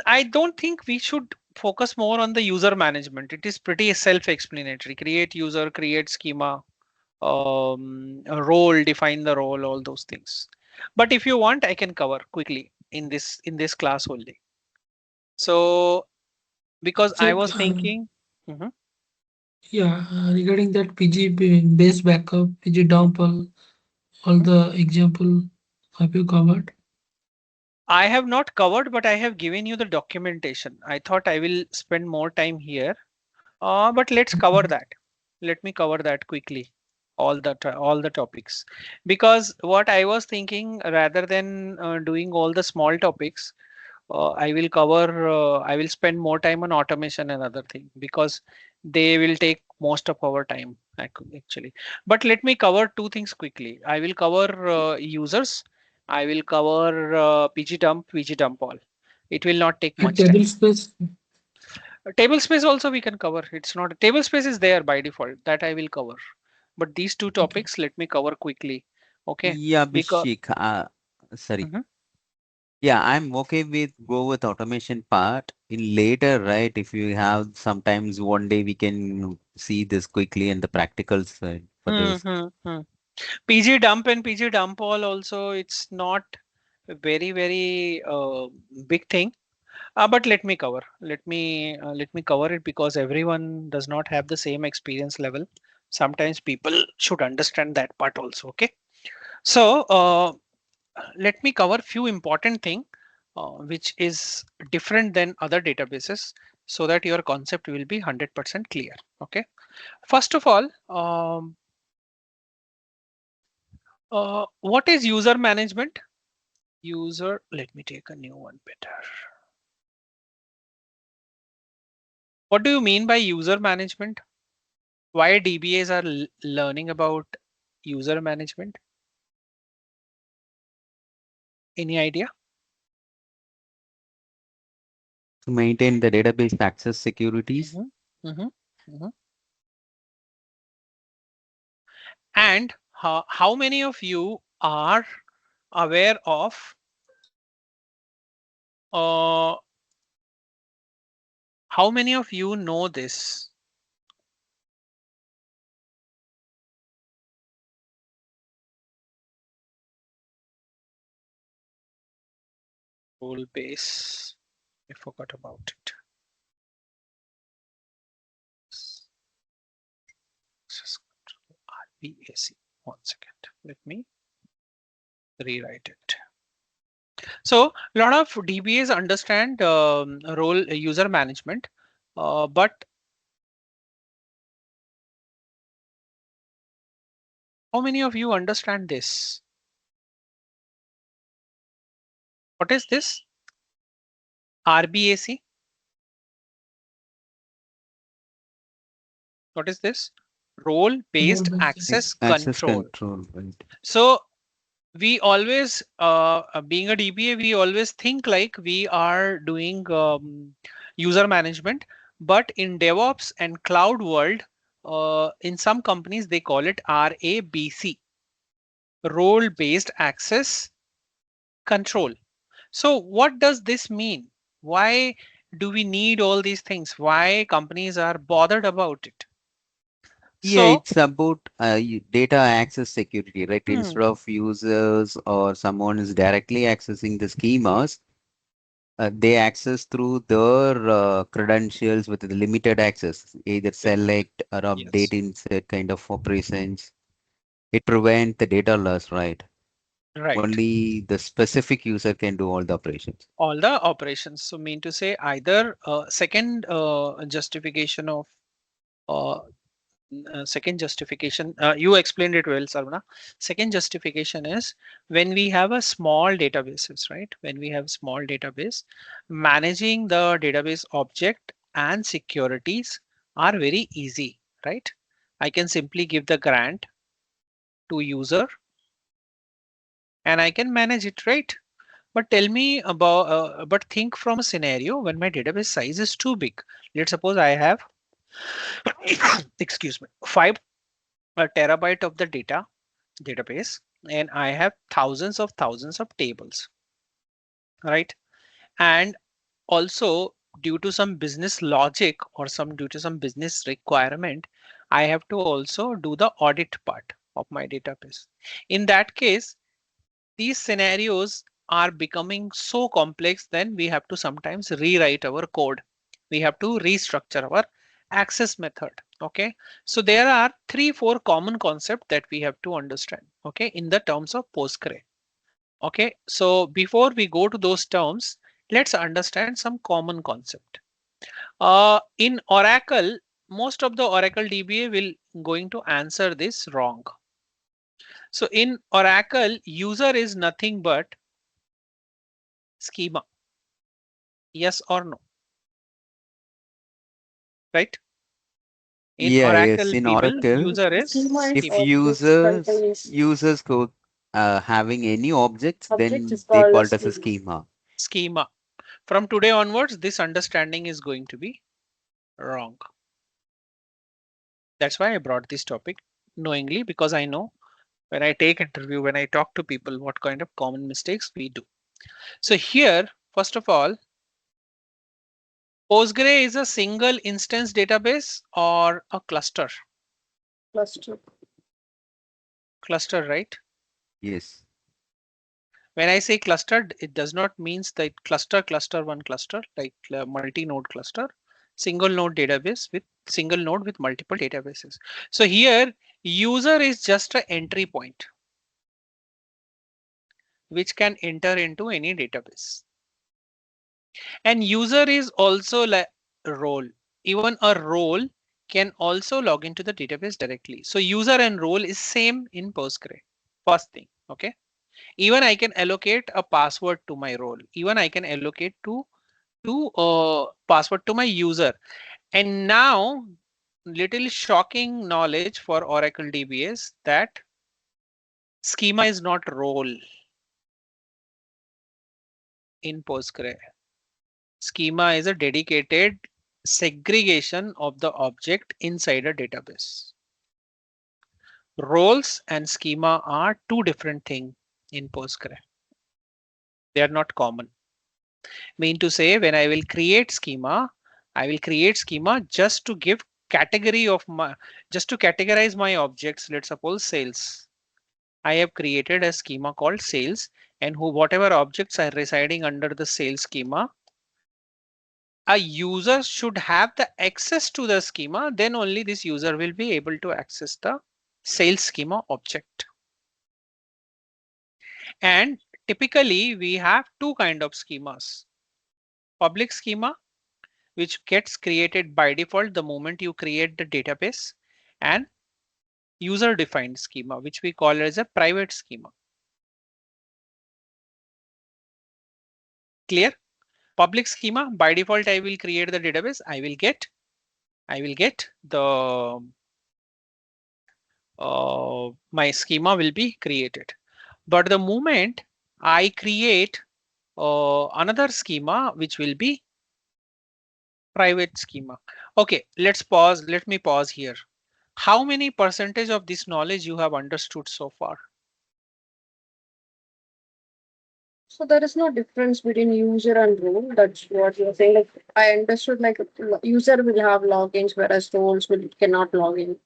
I don't think we should focus more on the user management. It is pretty self-explanatory. Create user, create schema, a role, define the role, all those things. But if you want, I can cover quickly in this class only. So because I Check, was thinking. Mhm. yeah, regarding that base backup, PG dump, all the example have you covered? I have not covered, but I have given you the documentation. I thought I will spend more time here, but let's cover that. Let me cover that quickly. All the topics, because what I was thinking, rather than doing all the small topics, I will spend more time on automation and other thing, because they will take most of our time actually. But let me cover two things quickly. I will cover users. I will cover PG dump all. It will not take And much time. table space, Table space also we can cover. It's not table space is there by default, that I will cover. But these two okay. topics, let me cover quickly. Okay. yeah, Because Abhishek? Sorry. Mhm. Yeah, I'm okay with go with automation part in later, right? If you have sometimes one day we can see this quickly and the practicals for this. Hmm. PG dump and PG dump all also, it's not a very big thing. But let me cover. Let me cover it, because everyone does not have the same experience level. Sometimes people should understand that part also. Okay. So let me cover few important thing which is different than other databases, so that your concept will be 100% clear. Okay. First of all, what is user management? Let me take a new one better. What do you mean by user management? Why DBAs are learning about user management? Any idea? To maintain the database access securities. Mhm, mhm, mhm. And how many of you are aware of how many of you know this? Role base. I forgot about it. RBAC. 1 second. Let me rewrite it. So a lot of DBAs understand role user management, but how many of you understand this? What is this? RBAC. What is this? Role-based access Access control. control, right? So we always, being a DBA, we always think like we are doing user management, but in DevOps and cloud world, in some companies, they call it RABC, role-based access control. So what does this mean? Why do we need all these things? Why companies are bothered about it? Yeah, So, it's about data access security, right? hmm, Instead of users or someone is directly accessing the schemas, they access through their credentials with the limited access, either select or yes, update insert kind of operations. It prevents the data loss, right? right. Only the specific user can do all the operations. All the operations. So mean to say either second justification of uh, second justification, you explained it well, Sarvana. Second justification is when we have a small databases, right? When we have small database, managing the database object and securities are very easy, right? I can simply give the grant to user and I can manage it, right? But tell me about, but think from a scenario when my database size is too big. Let's suppose I have, excuse me, 5 terabyte of the database, and I have thousands of tables, right? And also due to some business logic or due to some business requirement, I have to also do the audit part of my database. In that case, these scenarios are becoming so complex, then we have to sometimes rewrite our code. We have to restructure our access method. Okay, so there are 3-4 common concepts that we have to understand, okay, in the terms of Postgre. Okay, so before we go to those terms, let's understand some common concept. In Oracle, most of the Oracle DBA will going to answer this wrong. So in Oracle, user is nothing but schema. Yes or no? Right? In Yeah, yes. Oracle In people, Oracle, user is Schema is if schema. objects users go having any objects, object then is they called call a it as a schema. schema. Schema. From today onwards, this understanding is going to be wrong. That's why I brought this topic knowingly, because I know when I take interview, when I talk to people, what kind of common mistakes we do. So here, first of all, Postgre is a single instance database or a cluster? Cluster. Cluster, right? Yes. When I say clustered, it does not mean that cluster one cluster, like multi-node cluster, single node database with single node with multiple databases. So here user is just an entry point which can enter into any database. And user is also like a role. Even a role can also log into the database directly. So user and role is same in Postgre. First thing, okay? Even I can allocate a password to my role. Even I can allocate to password to my user. And now little shocking knowledge for Oracle DBAs that schema is not role in Postgre. Schema is a dedicated segregation of the object inside a database. Roles and schema are two different things in Postgre. They are not common. Mean to say, when I will create schema, I will create schema just to give category of my, just to categorize my objects. Let's suppose sales. I have created a schema called sales, and whatever objects are residing under the sales schema, a user should have the access to the schema. Then only this user will be able to access the sales schema object. And typically we have two kind of schemas. Public schema, which gets created by default the moment you create the database, and user defined schema, which we call as a private schema. Clear? Public schema, by default I will create the database. I will get the my schema will be created. But the moment I create another schema, which will be private schema. Okay, let's pause. Let me pause here. How many percentage of this knowledge you have understood so far? So there is no difference between user and role. That's what you're saying. Like I understood, like user will have logins, whereas roles will cannot log in.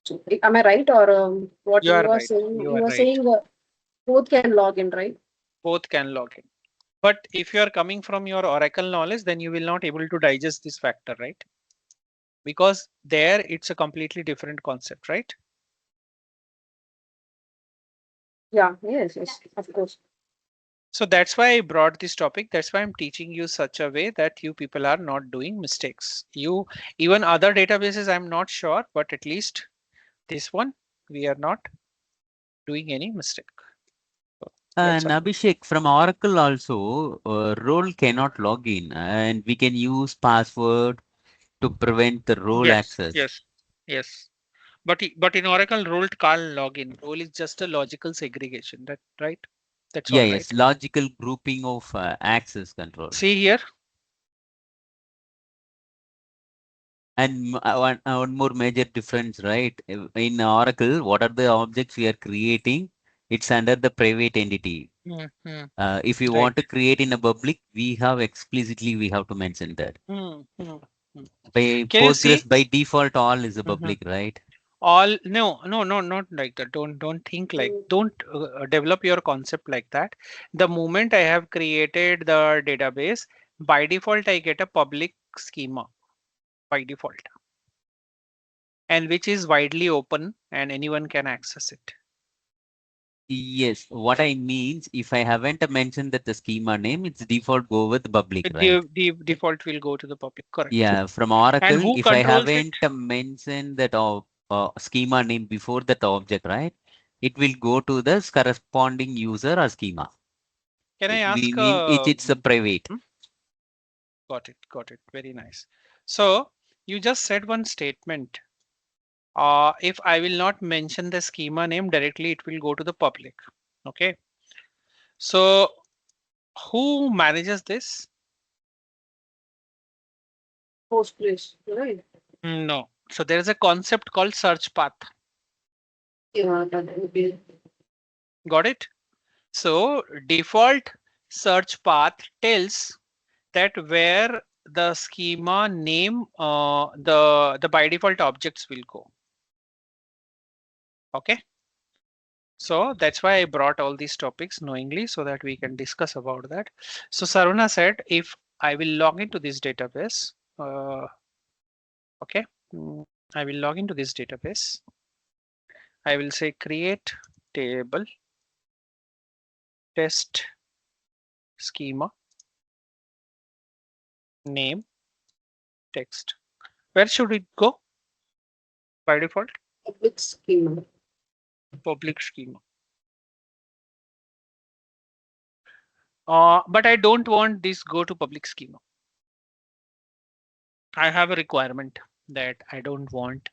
So, am I right, or what You you are are right. saying? You You are are right. saying both can log in, right? Both can log in. But if you are coming from your Oracle knowledge, then you will not able to digest this factor, right? Because there it's a completely different concept, right? Yeah. Yes. Yes. Of course. So that's why I brought this topic. That's why I'm teaching you such a way that you people are not doing mistakes. You, even other databases, I'm not sure, but at least this one, we are not doing any mistake. So let's And Abhishek, from Oracle also, role cannot log in, and we can use password to prevent the role yes, access. yes, yes. But in Oracle, role can't log in. Role is just a logical segregation. That right? That's Yeah, all right. yes, logical grouping of access control. See here. And one more major difference, right? In Oracle, what are the objects we are creating? It's under the private entity. Hmm. If you Right. want to create in a public, we have explicitly we have to mention that. Hmm. Hmm. Hmm. By Can you see? Postgres by default, all is a Mhm. public, right? All no, not like that. Don't think like, don't develop your concept like that. The moment I have created the database, by default I get a public schema by default, and which is widely open and anyone can access it. Yes, what I means, if I haven't mentioned that the schema name, it's default go with public, right? The default will go to the public, correct? Yeah, from And Oracle, who if I controls it? haven't mentioned that schema name before that object, right? It will go to the corresponding user or schema. Can I We ask? mean it's a private. Got it. Got it. Very nice. So you just said one statement. If I will not mention the schema name directly, it will go to the public. Okay. So who manages this? Postgres, right? No. So there is a concept called search path. Yeah, that would be. Got it? So default search path tells that where the schema name, the by default objects will go. Okay. So that's why I brought all these topics knowingly so that we can discuss about that. So Saruna said, if I will log into this database, okay, I will log into this database. I will say create table test schema name text. Where should it go by default? Public schema. Public schema. But I don't want this go to public schema. I have a requirement that I don't want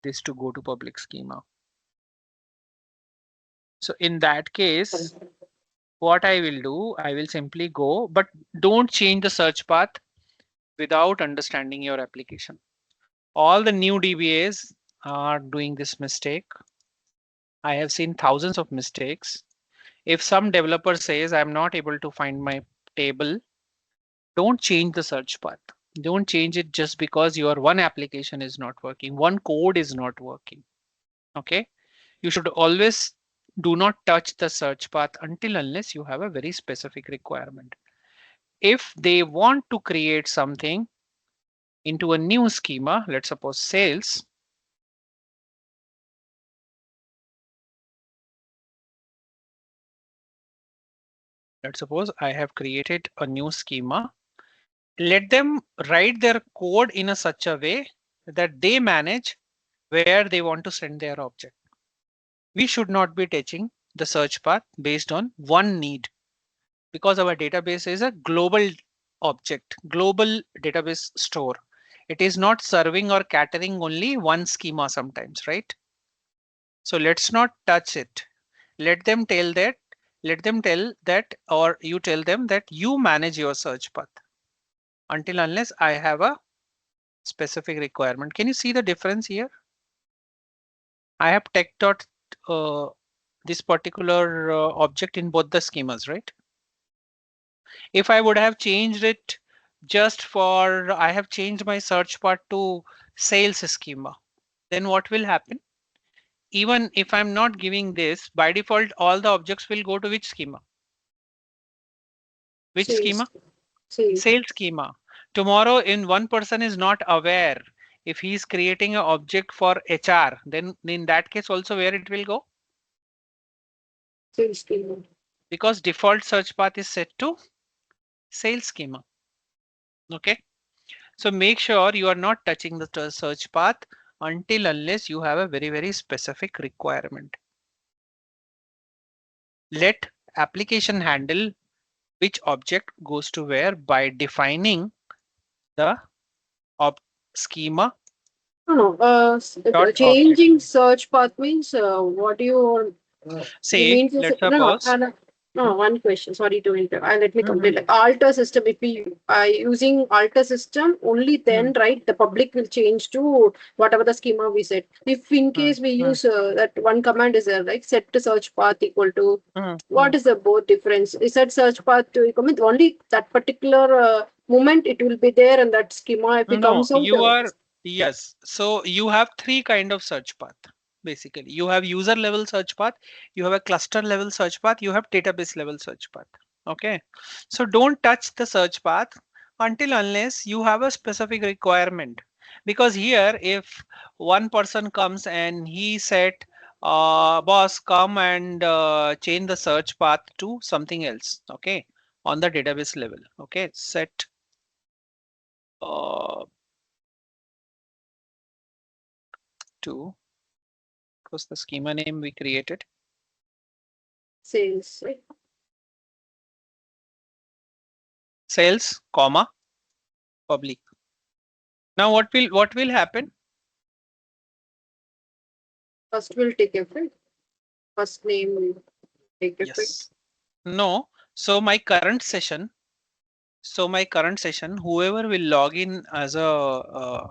this to go to public schema. So in that case, what I will do, I will simply go, but don't change the search path without understanding your application. All the new DBAs are doing this mistake. I have seen thousands of mistakes. If some developer says I'm not able to find my table, don't change the search path. Don't change it just because your one application is not working, one code is not working. Okay, you should always do not touch the search path until unless you have a very specific requirement. If they want to create something into a new schema, let's suppose sales, let's suppose I have created a new schema. Let them write their code in a such a way that they manage where they want to send their object. We should not be touching the search path based on one need, because our database is a global object, global database store. It is not serving or catering only one schema sometimes, right? So let's not touch it. Let them tell that, or you tell them that you manage your search path until unless I have a specific requirement. Can you see the difference here? I have tech dot this particular object in both the schemas, right? If I would have changed it just for, I have changed my search part to sales schema, then what will happen? Even if I'm not giving this, by default, all the objects will go to which schema? Which Sales. schema? Sales. Sales schema. Tomorrow, in one person is not aware, if he's creating an object for HR, then in that case also where it will go? Sales schema. Because default search path is set to sales schema. Okay, so make sure you are not touching the search path until unless you have a very specific requirement. Let application handle which object goes to where by defining the schema. No, Dot changing object. search path means what do you Say, means is let's no, suppose. no, one question. Sorry to interrupt. Let me complete. Mhm. Like alter system, if we are using alter system, only then, right, the public will change to whatever the schema we set. If in case we use that one command is there, right, set to search path equal to what is the both difference? Is that search path to commit only that particular moment it will be there and that schema if it No, comes out. you are, yes. So you have three kind of search path. Basically, you have user level search path, you have a cluster level search path, you have database level search path. Okay, so don't touch the search path until unless you have a specific requirement. Because here, if one person comes and he said, boss, come and change the search path to something else. Okay, on the database level. Okay, set to, was the schema name we created? Sales, right? Sales, comma, public. Now what will happen? First will take effect. First name will take effect. Yes. No. So my current session, whoever will log in as a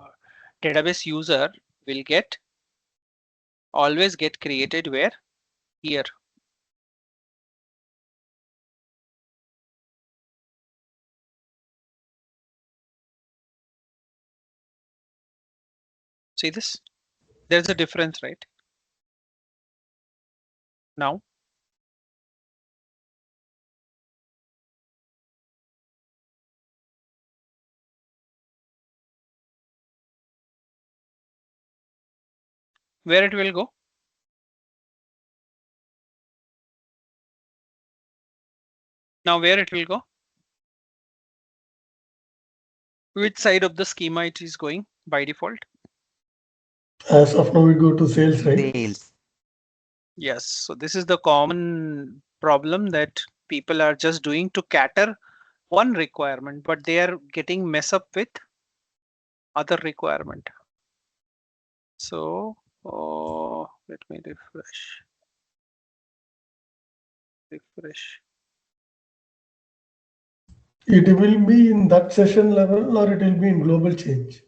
database user will always get created where? Here. See this? There's a difference, right? Now. Where it will go? Now where it will go? Which side of the schema it is going by default? As of now, we go to sales, right? Sales. Yes, so this is the common problem that people are just doing to cater one requirement, but they are getting mess up with other requirement. So let me refresh. It will be in that session level or it will be in global change.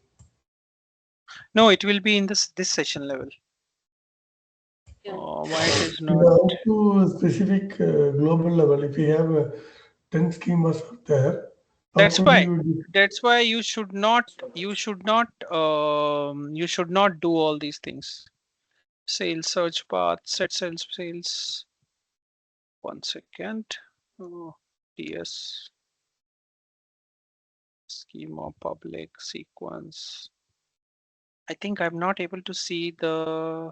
No, it will be in this session level. Yeah. Why it is Now not? to specific global level, if you have 10 schemas up there, how That's could why. you? That's why you should not. You should not. You should not do all these things. Sales search path, set sales. 1 second. Oh, DS schema public sequence. I think I'm not able to see the.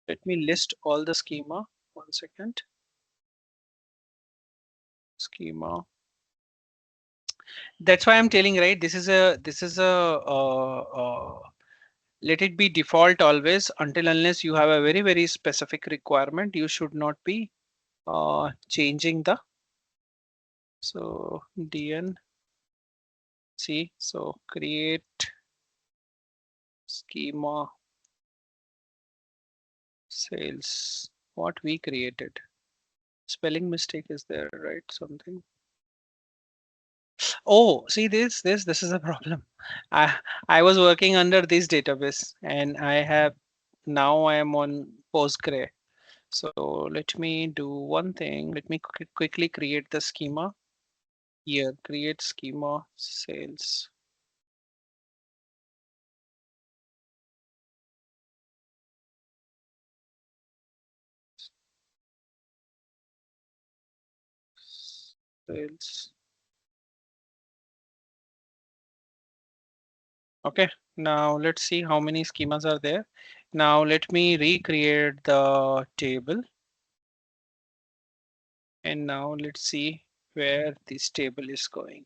Let me list all the schema. 1 second. Schema. That's why I'm telling, right? This is a let it be default always until unless you have a very specific requirement. You should not be changing the. So DN. See, so create schema sales. What we created. Spelling mistake is there, right? Something. Oh, see this is a problem. I was working under this database and now I am on Postgre. So let me do one thing. Let me quickly create the schema here. Create schema sales. Sales. Okay, now let's see how many schemas are there. Now let me recreate the table. And now let's see where this table is going.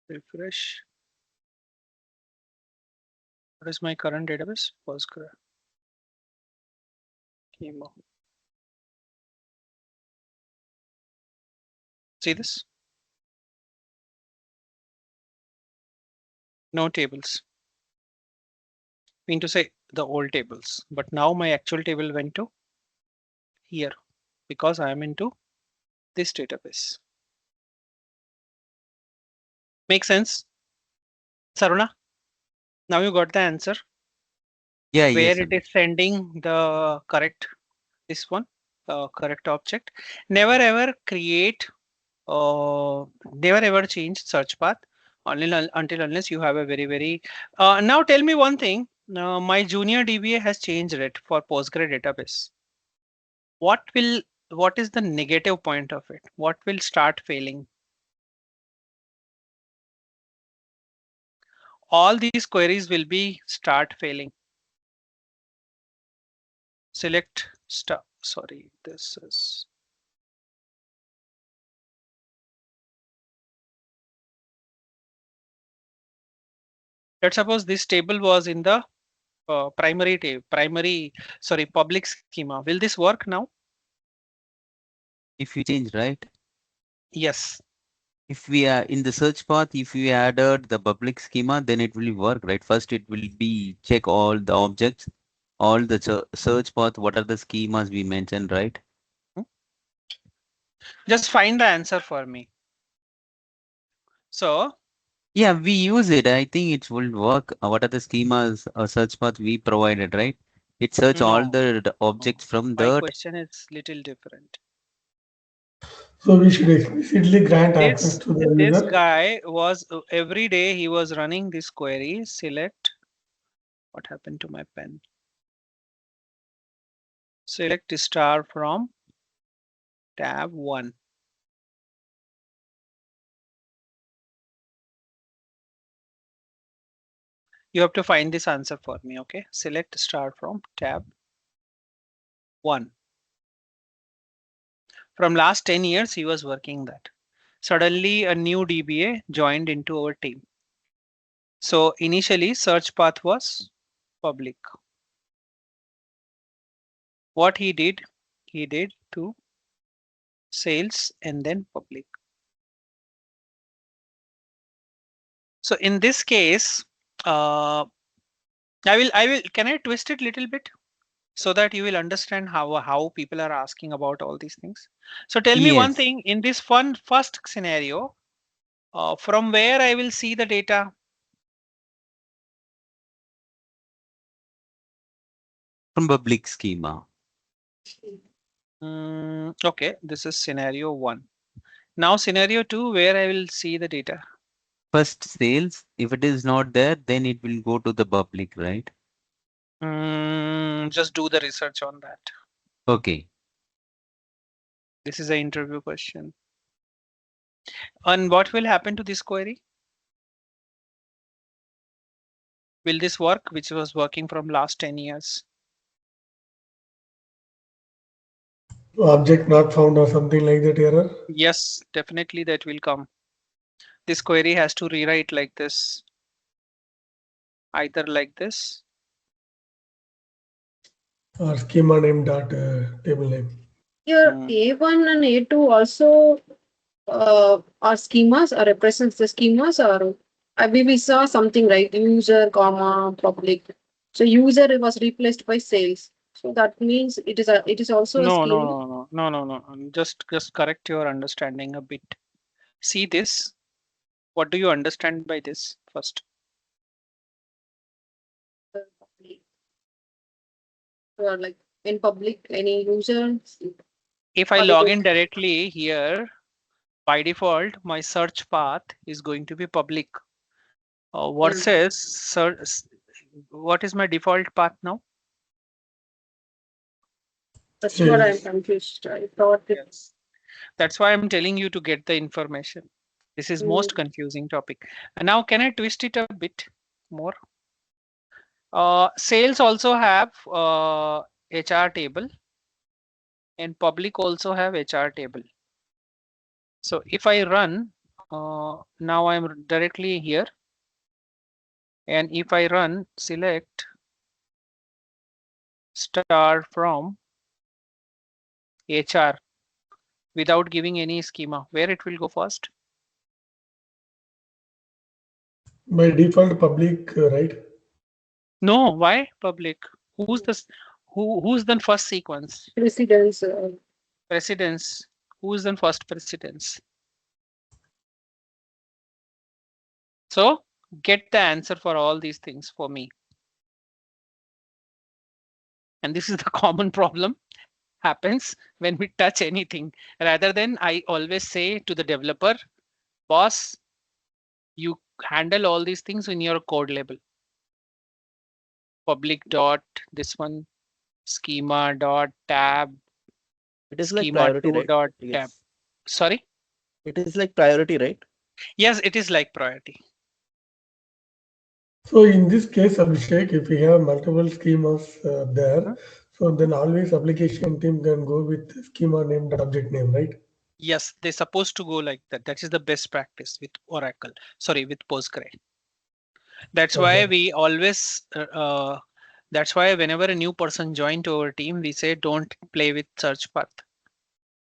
Refresh. What is my current database? Postgre. Schema. See this? No tables. Mean to say the old tables, but now my actual table went to here because I am into this database. Make sense? Saruna, now you got the answer. Yeah, Where yes, it Anish. is sending the correct, this one, correct object. Never ever create, never ever change search path until unless you have a very. Now tell me one thing. My junior DBA has changed it for Postgre database. What is the negative point of it? What will start failing? All these queries will be start failing. Select star. Sorry, this is. Let's suppose this table was in the public schema. Will this work now? If you change, right? Yes. If we are in the search path, if we added the public schema, then it will work, right? First, it will be check all the objects, all the search path, what are the schemas we mentioned, right? Just find the answer for me. So Yeah, we use it. I think it will work. What are the schemas or search path we provided, right? It search all no, the objects from my that. question is little different. So we should explicitly grant access to the This user. guy was every day he was running this query. Select. What happened to my pen? Select star from tab 1. You have to find this answer for me, okay? Select star from tab 1. From last 10 years, he was working that. Suddenly, a new DBA joined into our team. So initially, search path was public. What he did to sales and then public. So in this case, can I twist it a little bit so that you will understand how people are asking about all these things. So tell me one Yes. thing in this first scenario, from where I will see the data. from public schema. Okay, this is scenario 1. Now scenario 2, where I will see the data. First sales, if it is not there, then it will go to the public, right? Just do the research on that. Okay. This is an interview question. And what will happen to this query? Will this work, which was working from last 10 years? Object not found or something like that error? Yes, definitely that will come. This query has to rewrite like this. Either like this. Or schema name dot table name. Here, A1 and A2 also are schemas or represents the schemas, or we saw something right, user, comma, public. So user was replaced by sales. So that means it is also a schema. No. Just correct your understanding a bit. See this. What do you understand by this first? Or like in public, any user. If I log in directly here, by default, my search path is going to be public. Versus search, what is my default path now? That's what I'm confused. I thought yes. That's why I'm telling you to get the information. This is most confusing topic. And now can I twist it a bit more? Sales also have HR table and public also have HR table. So if I run, now I'm directly here. And if I run, select star from HR without giving any schema, where it will go first? By default public, right? No, why public? Who's this? Who's the first sequence? Precedence. Precedence. Who's the first precedence? So get the answer for all these things for me. And this is the common problem happens when we touch anything. Rather than I always say to the developer, boss, you handle all these things in your code label. Public dot this one, schema dot tab. It is schema like priority, right? dot Yes. tab. Sorry? It is like priority, right? Yes, it is like priority. So in this case, Abhishek, if we have multiple schemas there, so then always application team can go with schema name dot object name, right? Yes, they're supposed to go like that. That is the best practice with Oracle. Sorry, with Postgre. That's why we always. That's why whenever a new person join to our team, we say don't play with search path.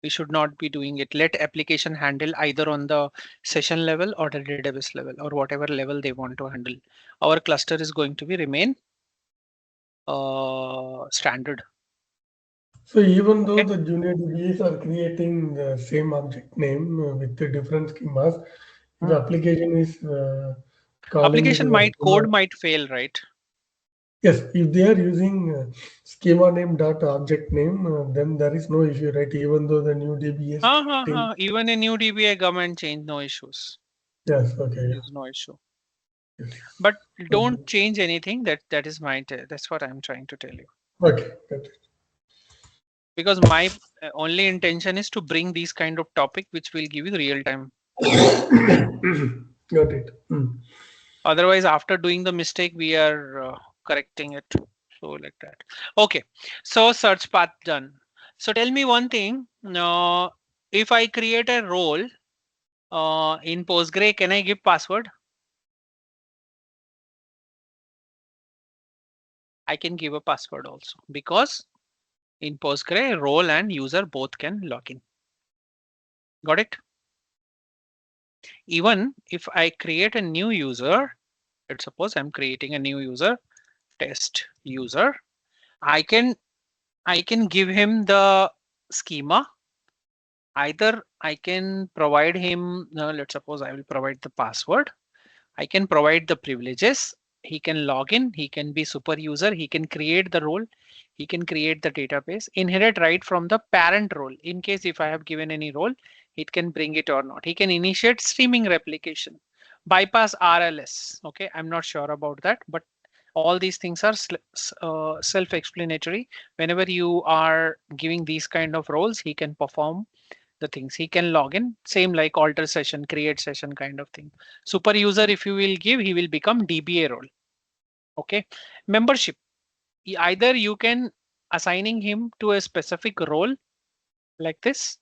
We should not be doing it. Let application handle either on the session level or the database level or whatever level they want to handle. Our cluster is going to be remain standard. So even though the junior DBAs are creating the same object name with the different schemas, if the application is calling application it code might fail, right? Yes, if they are using schema name dot object name, then there is no issue, right? Even though the new DBA. Even a new DBA government change, no issues. Yes, okay. There's no issue. Yes. But don't change anything. That is my. That's what I'm trying to tell you. Okay, got it. Because my only intention is to bring these kind of topic which will give you the real time. Got it. Otherwise, after doing the mistake, we are correcting it. So like that. Okay. So search path done. So tell me one thing. If I create a role in Postgre, can I give password? I can give a password also because in Postgre, role and user both can log in. Got it? Even if I create a new user, let's suppose I'm creating a new user, test user, I can give him the schema. Either I can provide him, let's suppose I will provide the password. I can provide the privileges he can log in, he can be super user, he can create the role, he can create the database, inherit right from the parent role. In case if I have given any role, it can bring it or not. He can initiate streaming replication, bypass RLS. Okay, I'm not sure about that, but all these things are self-explanatory. Whenever you are giving these kind of roles, he can perform the things. He can log in, same like alter session, create session kind of thing. Super user, if you will give, he will become DBA role. Okay, membership. Either you can assigning him to a specific role like this,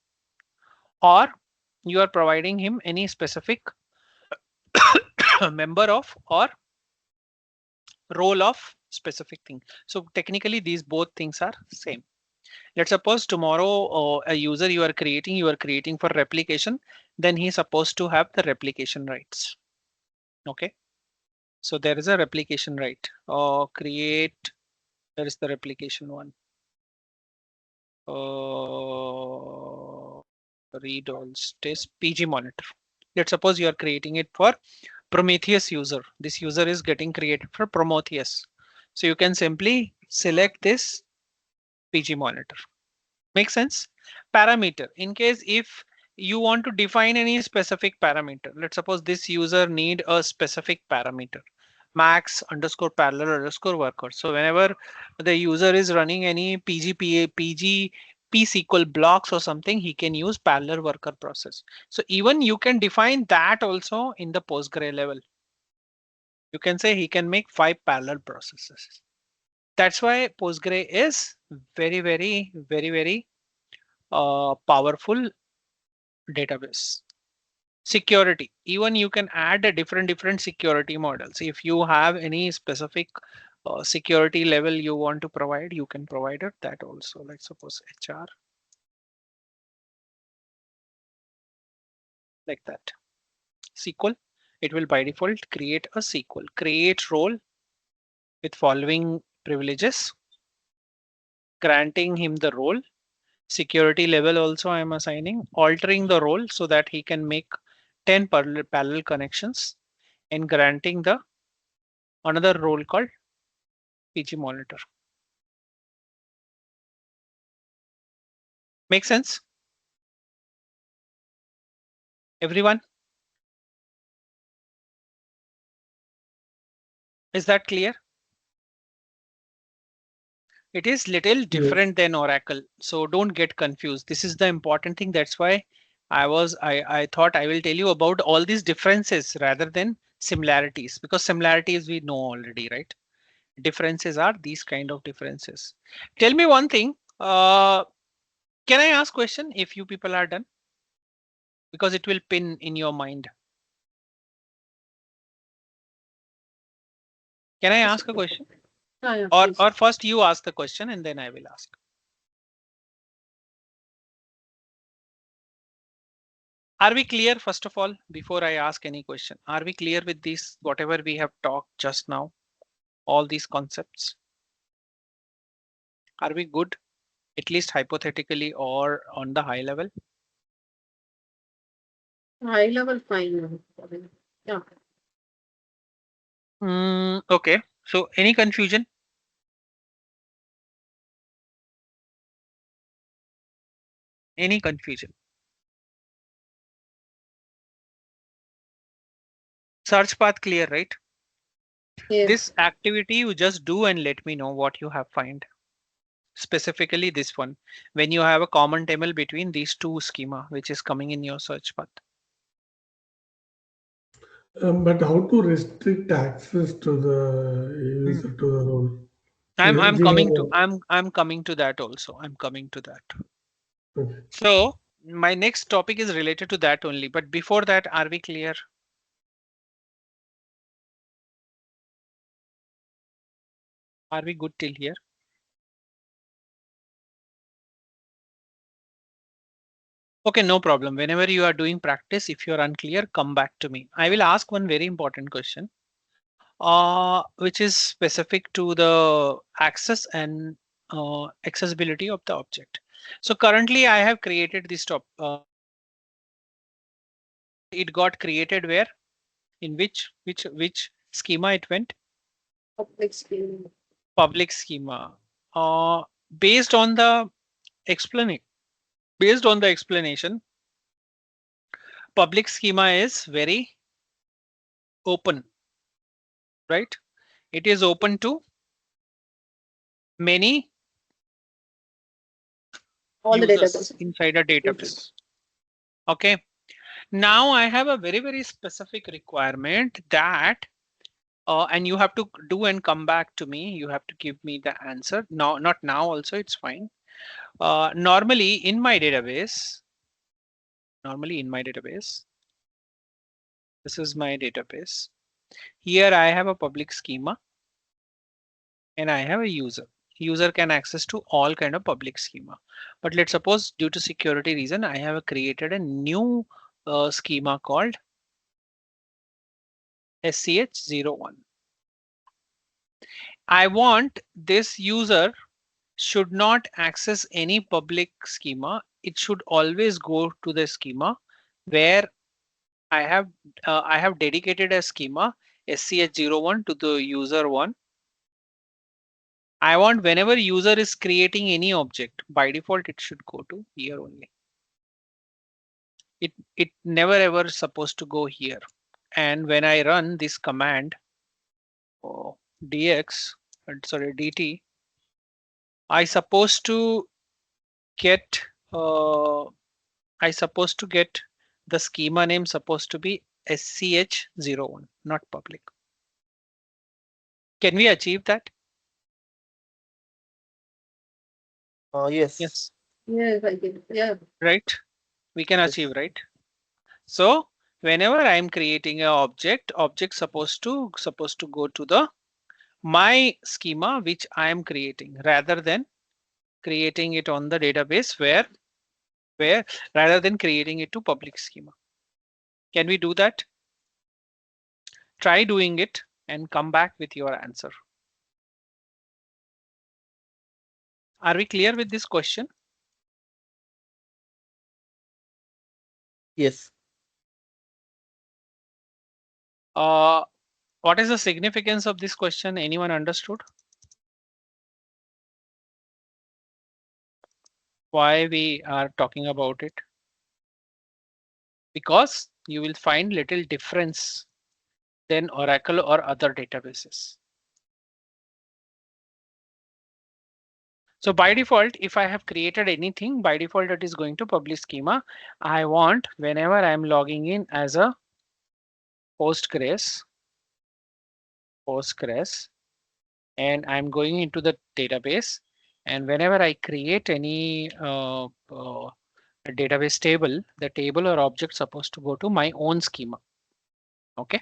or you are providing him any specific member of or role of specific thing. So technically these both things are same. Let's suppose tomorrow a user you are creating for replication, then he's supposed to have the replication rights. Okay, so there is a replication right. Create, there is the replication one. Read all test PG monitor. Let's suppose you are creating it for Prometheus user. This user is getting created for Prometheus. So you can simply select this PG monitor. Make sense? Parameter. In case if you want to define any specific parameter, let's suppose this user need a specific parameter, max underscore parallel underscore worker. So whenever the user is running any PG P-SQL blocks or something, he can use parallel worker process. So even you can define that also in the Postgre level. You can say he can make 5 parallel processes. That's why Postgre is very powerful database. Security, even you can add a different security models. If you have any specific security level you want to provide, you can provide it that also. Let's suppose HR like that. SQL, it will by default create a SQL, create role with following privileges, granting him the role. Security level also I am assigning, altering the role so that he can make 10 parallel connections, and granting the another role called PG monitor. Make sense? Everyone? Is that clear? It is little different than Oracle, so don't get confused. This is the important thing. That's why I thought I will tell you about all these differences rather than similarities, because similarities we know already, right? Differences are these kind of differences. Tell me one thing. Can I ask question if you people are done? Because it will pin in your mind. Can I ask a question? Yeah, Or first you ask the question and then I will ask. Are we clear, first of all, before I ask any question? Are we clear with this, whatever we have talked just now, all these concepts? Are we good, at least hypothetically or on the high level? high level fine. Yeah. Okay, so any confusion? Any confusion? Search path clear, right? Yes. This activity you just do and let me know what you have find. Specifically this one, when you have a common table between these two schema, which is coming in your search path. But how to restrict access to the user to the role? I'm coming to General. I'm coming to that also. I'm coming to that. Okay. So my next topic is related to that only. But before that, are we clear? Are we good till here? Okay, no problem. Whenever you are doing practice, if you're unclear, come back to me. I will ask one very important question, which is specific to the access and accessibility of the object. So currently I have created this top. It got created where? In which schema it went? Public schema. Public schema. Based on the explanation, public schema is very open, right? It is open to many All the users databases. inside a database. Okay. Now I have a very specific requirement that, and you have to do and come back to me. You have to give me the answer. No, not now. Also, it's fine. Normally in my database, this is my database. Here I have a public schema and I have a user. User can access to all kind of public schema. But let's suppose due to security reason, I have created a new schema called SCH01. I want this user should not access any public schema. It should always go to the schema where I have dedicated a schema SCH01 to the user one. I want whenever user is creating any object, by default it should go to here only. It never ever supposed to go here. And when I run this command, dt, I supposed to get the schema name supposed to be SCH01, not public. Can we achieve that? Yes. Yes. Yes, I get it. Yeah. Right. We can Yes. achieve, right? So whenever I'm creating an object supposed to go to the my schema which I am creating rather than creating it on the database where rather than creating it to public schema. Can we do that? Try doing it and come back with your answer. Are we clear with this question? Yes. What is the significance of this question? Anyone understood? Why we are talking about it? Because you will find little difference than Oracle or other databases. So by default, if I have created anything, by default it is going to public schema. I want whenever I'm logging in as a Postgres, and I'm going into the database, and whenever I create any database table, the table or object supposed to go to my own schema. Okay.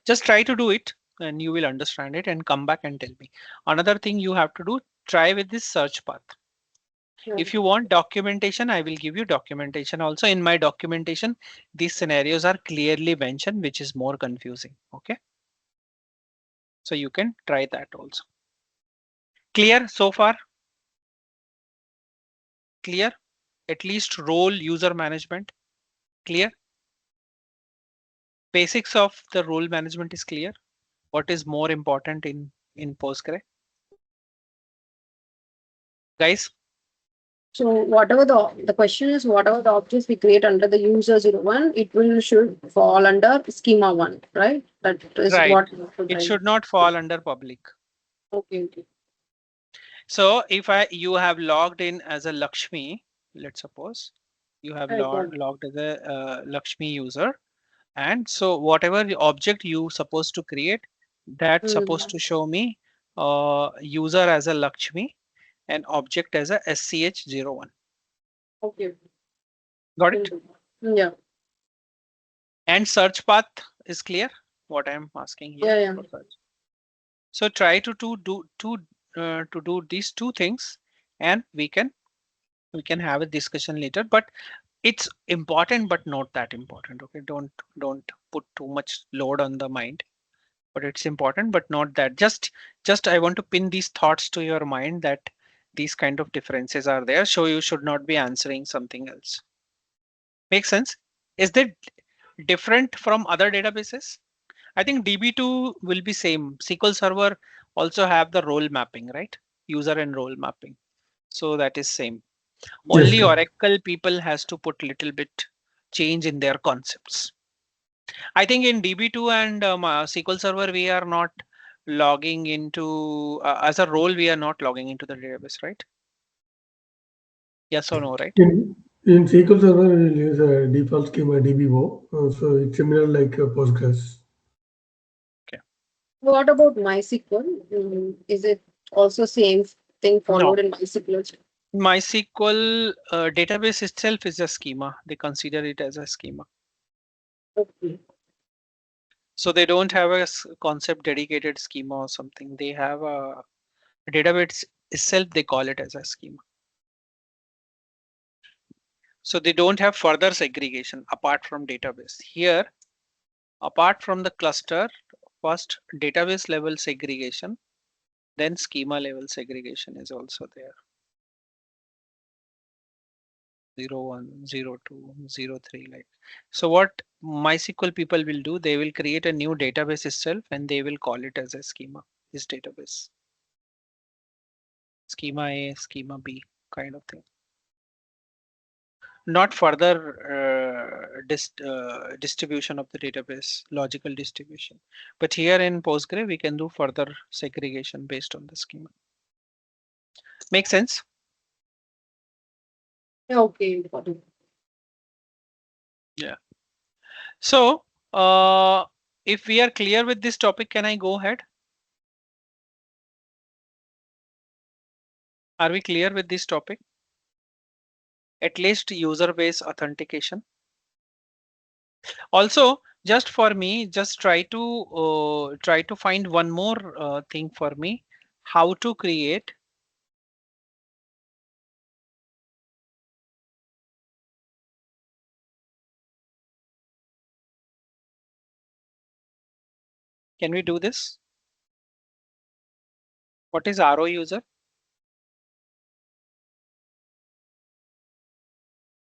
Just try to do it and you will understand it and come back and tell me. Another thing you have to do, try with this search path. If you want documentation, I will give you documentation. Also in my documentation, these scenarios are clearly mentioned, which is more confusing. Okay. So you can try that also. Clear so far? Clear? At least role user management. Clear? Basics of the role management is clear. What is more important in Postgre? Guys? So whatever the question is, whatever the objects we create under the user 01, it should fall under schema 1, right? That is right. what it should not fall under public. Okay. So if you have logged in as a Lakshmi, let's suppose you have logged as a Lakshmi user, and so whatever the object you supposed to create, that's supposed to show me user as a Lakshmi and object as a SCH01. Okay. Got it? Yeah. And search path is clear. What I'm asking here. Yeah. So try to do these two things, and we can have a discussion later. But it's important, but not that important. Okay, don't put too much load on the mind. But it's important, but not that. Just I want to pin these thoughts to your mind that these kind of differences are there. So you should not be answering something else. Make sense? Is that different from other databases? I think DB2 will be same. SQL Server also have the role mapping, right? User and role mapping. So that is same. Yes, Only correct. Oracle people has to put little bit change in their concepts. I think in DB2 and SQL Server, we are not logging into, as a role, we are not logging into the database, right? Yes or no, right? In SQL Server, we will use a default schema DBO. So it's similar like Postgres. What about MySQL? Is it also same thing No. followed in MySQL? MySQL database itself is a schema. They consider it as a schema. Okay. So they don't have a concept dedicated schema or something. They have a database itself. They call it as a schema. So they don't have further segregation apart from database. Here, apart from the cluster, first database level segregation, then schema level segregation is also there. 01, 02, 03, like. So what MySQL people will do, they will create a new database itself and they will call it as a schema, this database. Schema A, schema B kind of thing. Not further distribution of the database, logical distribution. But here in Postgre, we can do further segregation based on the schema. Make sense? Yeah, okay, got it. Yeah. So if we are clear with this topic, can I go ahead? Are we clear with this topic? At least user base authentication. Also, just for me, just try to find one more thing for me. How to create Can we do this? What is RO user?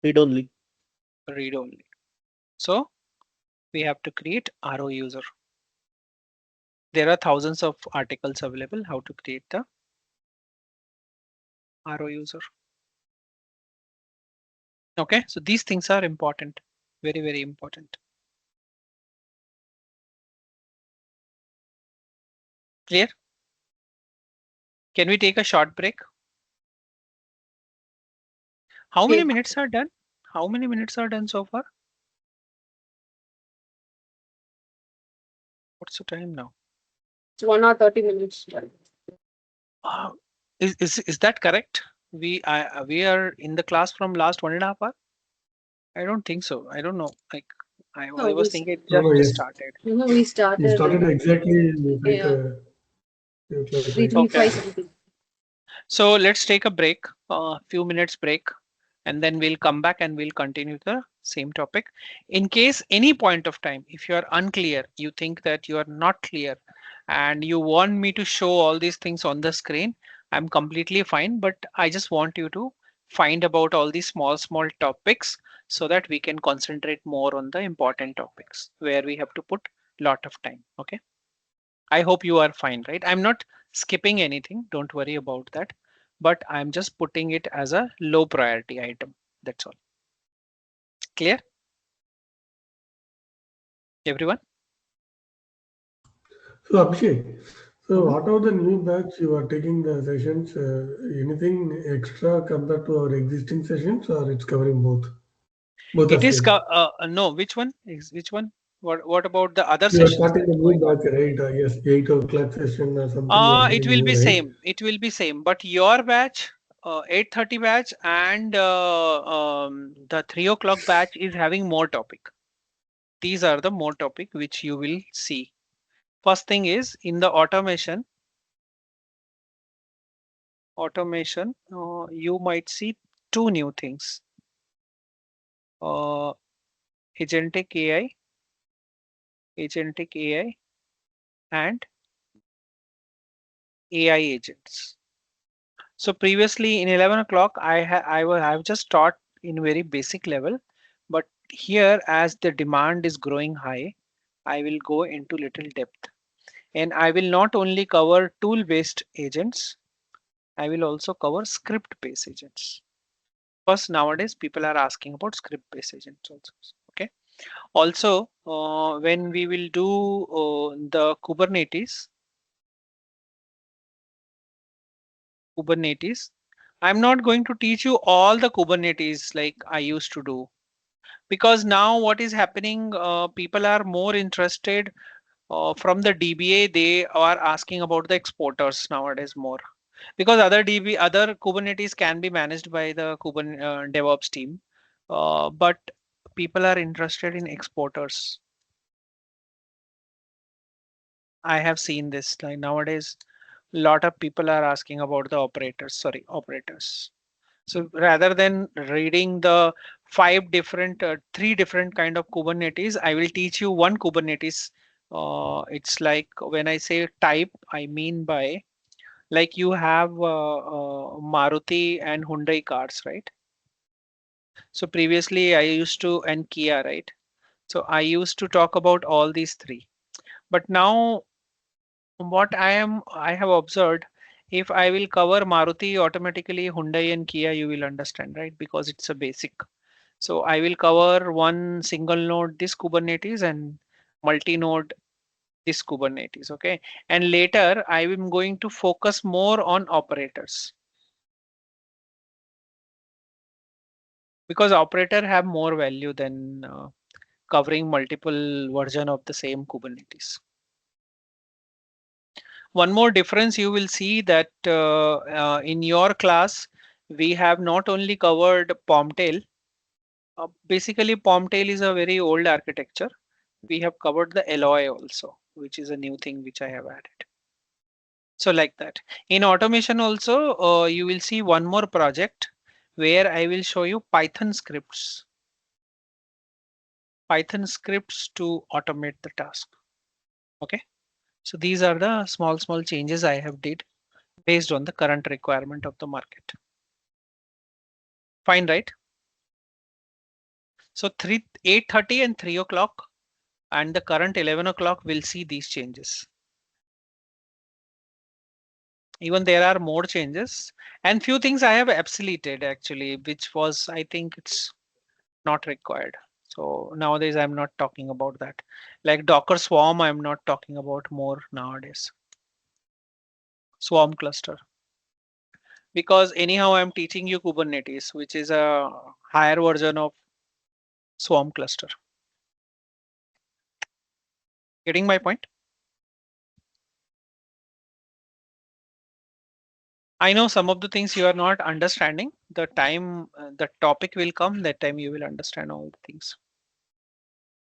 Read only. Read only. So we have to create RO user. There are thousands of articles available how to create the RO user. Okay, so these things are important, very, very important. Clear? Can we take a short break? How many Okay. minutes are done? How many minutes are done so far? What's the time now? It's 1 hour 30 minutes. Uh, is that correct? We are in the class from last 1.5 hours. I don't think so. I don't know. Like I No, was thinking it No, no, just yes. started. we We started started exactly yeah, 5 o'clock, right? 3:35 Okay. something. So let's take a break, a few minutes break, and then we'll come back and we'll continue the same topic. In case any point of time, if you are unclear, you think that you are not clear and you want me to show all these things on the screen, I'm completely fine, but I just want you to find about all these small topics so that we can concentrate more on the important topics where we have to put lot of time. Okay. I hope you are fine, right? I'm not skipping anything. Don't worry about that. But I'm just putting it as a low priority item. That's all. Clear? Everyone? So Abhishek, so Mhm. what are the new batch you are taking the sessions? Anything extra compared to our existing sessions, or it's covering both It the is same? no. Which one is which one? What about the other You are sessions starting that's the new going on? batch, right? Yes, 8 o'clock session or something you are It getting will new, be right? same. It will be same. But your batch, 8:30 batch and the 3 o'clock batch is having more topic. These are the more topic which you will see. First thing is in the automation. You might see two new things. Uh, agentic AI, agentic AI, and AI agents. So previously in 11 o'clock, I've just taught in very basic level, but here as the demand is growing high, I will go into little depth. And I will not only cover tool-based agents, I will also cover script-based agents. Because nowadays people are asking about script-based agents also. Okay. Also, when we will do the Kubernetes, I'm not going to teach you all the Kubernetes like I used to do. Because now what is happening, people are more interested from the DBA, they are asking about the exporters nowadays more. Because other Kubernetes can be managed by the Kubernetes DevOps team, but people are interested in exporters. I have seen this like nowadays. A lot of people are asking about the operators. So rather than reading the three different kind of Kubernetes, I will teach you one Kubernetes. It's like when I say type, I mean by like you have Maruti and Hyundai cars, right? So previously I used to, and Kia, right? So I used to talk about all these three. But now what I have observed, if I will cover Maruti automatically, Hyundai and Kia, you will understand, right? Because it's a basic. So I will cover one single node, this Kubernetes, and multi-node, this Kubernetes. Okay. And later I am going to focus more on operators because operator have more value than covering multiple version of the same Kubernetes. One more difference you will see that in your class, we have not only covered POMTail. Basically, POMTail is a very old architecture. We have covered the LOI also, which is a new thing which I have added. So like that. In automation also, you will see one more project where I will show you Python scripts. Python scripts to automate the task. Okay. So these are the small changes I have did based on the current requirement of the market. Fine, right? So 8:30 and 3 o'clock and the current 11 o'clock will see these changes. Even there are more changes and few things I have obsoleted actually, which was, I think it's not required. So nowadays I'm not talking about that. Like Docker Swarm, I'm not talking about more nowadays. Swarm cluster. Because anyhow, I'm teaching you Kubernetes, which is a higher version of Swarm cluster. Getting my point? I know some of the things you are not understanding. The time the topic will come, that time you will understand all the things.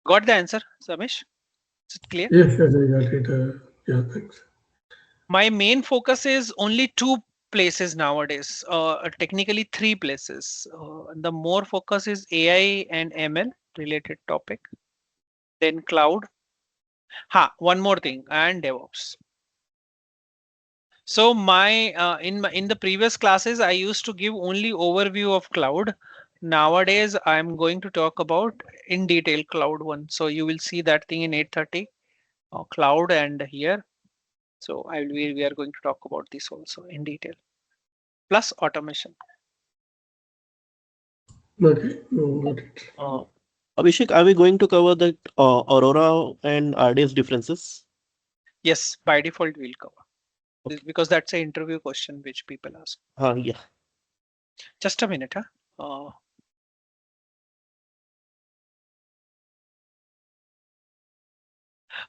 Got the answer, Samish? Is it clear? Yes, yes, I got it. Yeah, thanks. My main focus is only two places nowadays, technically three places. The more focus is AI and ML related topic, then cloud. One more thing, and DevOps. So in the previous classes, I used to give only overview of cloud. Nowadays, I'm going to talk about in detail cloud one. So you will see that thing in 8:30 cloud and here. So we are going to talk about this also in detail. Plus automation. Okay, got it. Abhishek, are we going to cover that Aurora and RDS differences? Yes, by default we'll cover. Because that's an interview question which people ask. Yeah. Just a minute,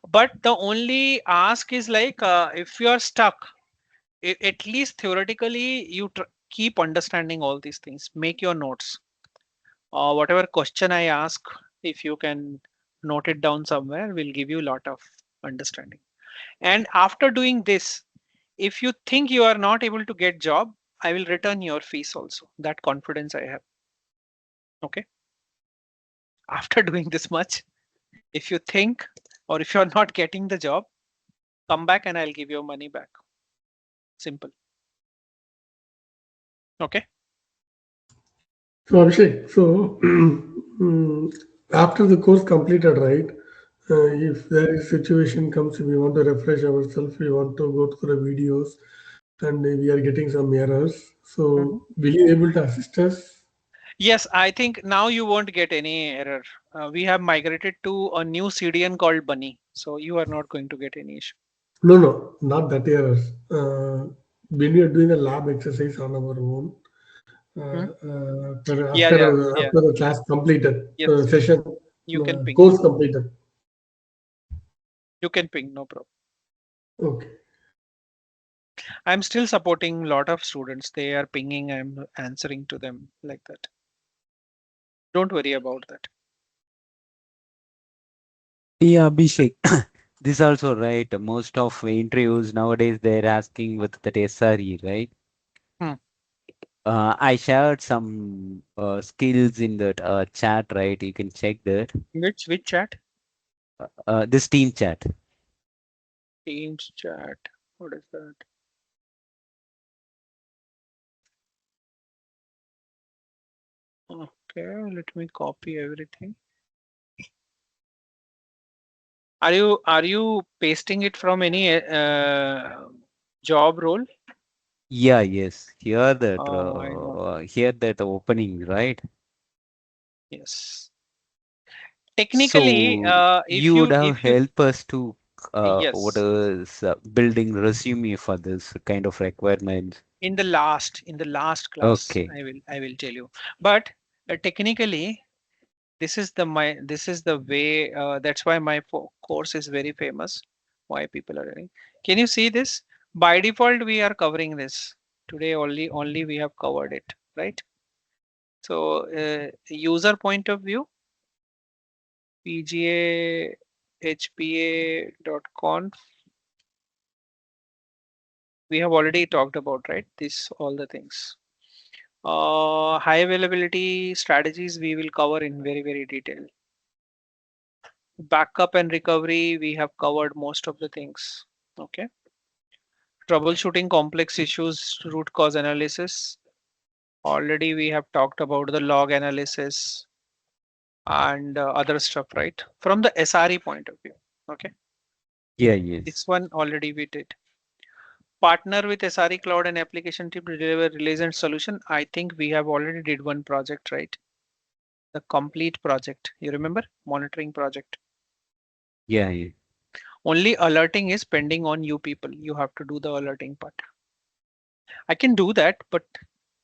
but the only ask is like if you are stuck, at least theoretically you keep understanding all these things. Make your notes. Whatever question I ask, if you can note it down somewhere, will give you a lot of understanding. And after doing this, if you think you are not able to get job, I will return your fees also. That confidence I have. Okay. After doing this much, if you think or if you're not getting the job, come back and I'll give your money back. Simple. Okay. So Abhishek, so after the course completed, right? If there is situation comes, we want to refresh ourselves, we want to go through the videos, and we are getting some errors. Mhm. So will you able to assist us? Yes, I think now you won't get any error. We have migrated to a new CDN called Bunny, so you are not going to get any issue. No, no, not that errors. When we are doing a lab exercise on our own, Hmm? Yeah, after yeah, yeah. after the class completed, Yes, session you can ping. course completed. You can ping, no problem. Okay. I'm still supporting a lot of students. They are pinging, I'm answering to them like that. Don't worry about that. Yeah, Abhishek. This also right. Most of interviews nowadays they're asking with that SRE, right? Hmm. I shared some skills in that chat, right? You can check that. Which chat? This team chat. Teams chat. What is that? Okay, let me copy everything. Are you pasting it from any job role? Yeah, yes. I know. Here that opening, right? Yes. Technically, So if you would you have if you help us to what yes, is building resume for this kind of requirements. in the last class, Okay. I will tell you. But technically, this is the way. That's why my course is very famous. Why people are learning. Can you see this? By default, we are covering this today. Only we have covered it, right? So user point of view, pgahpa.conf. We have already talked about, right? This all the things. High availability strategies we will cover in very detail. Backup and recovery we have covered most of the things. Okay. Troubleshooting complex issues, root cause analysis. Already we have talked about the log analysis and other stuff, right? From the SRE point of view. Okay. Yeah, yes. This one already we did. Partner with SRE Cloud and application team to deliver release and solution. I think we have already did one project, right? The complete project. You remember? Monitoring project. Yeah, yeah. Only alerting is pending on you people. You have to do the alerting part. I can do that, but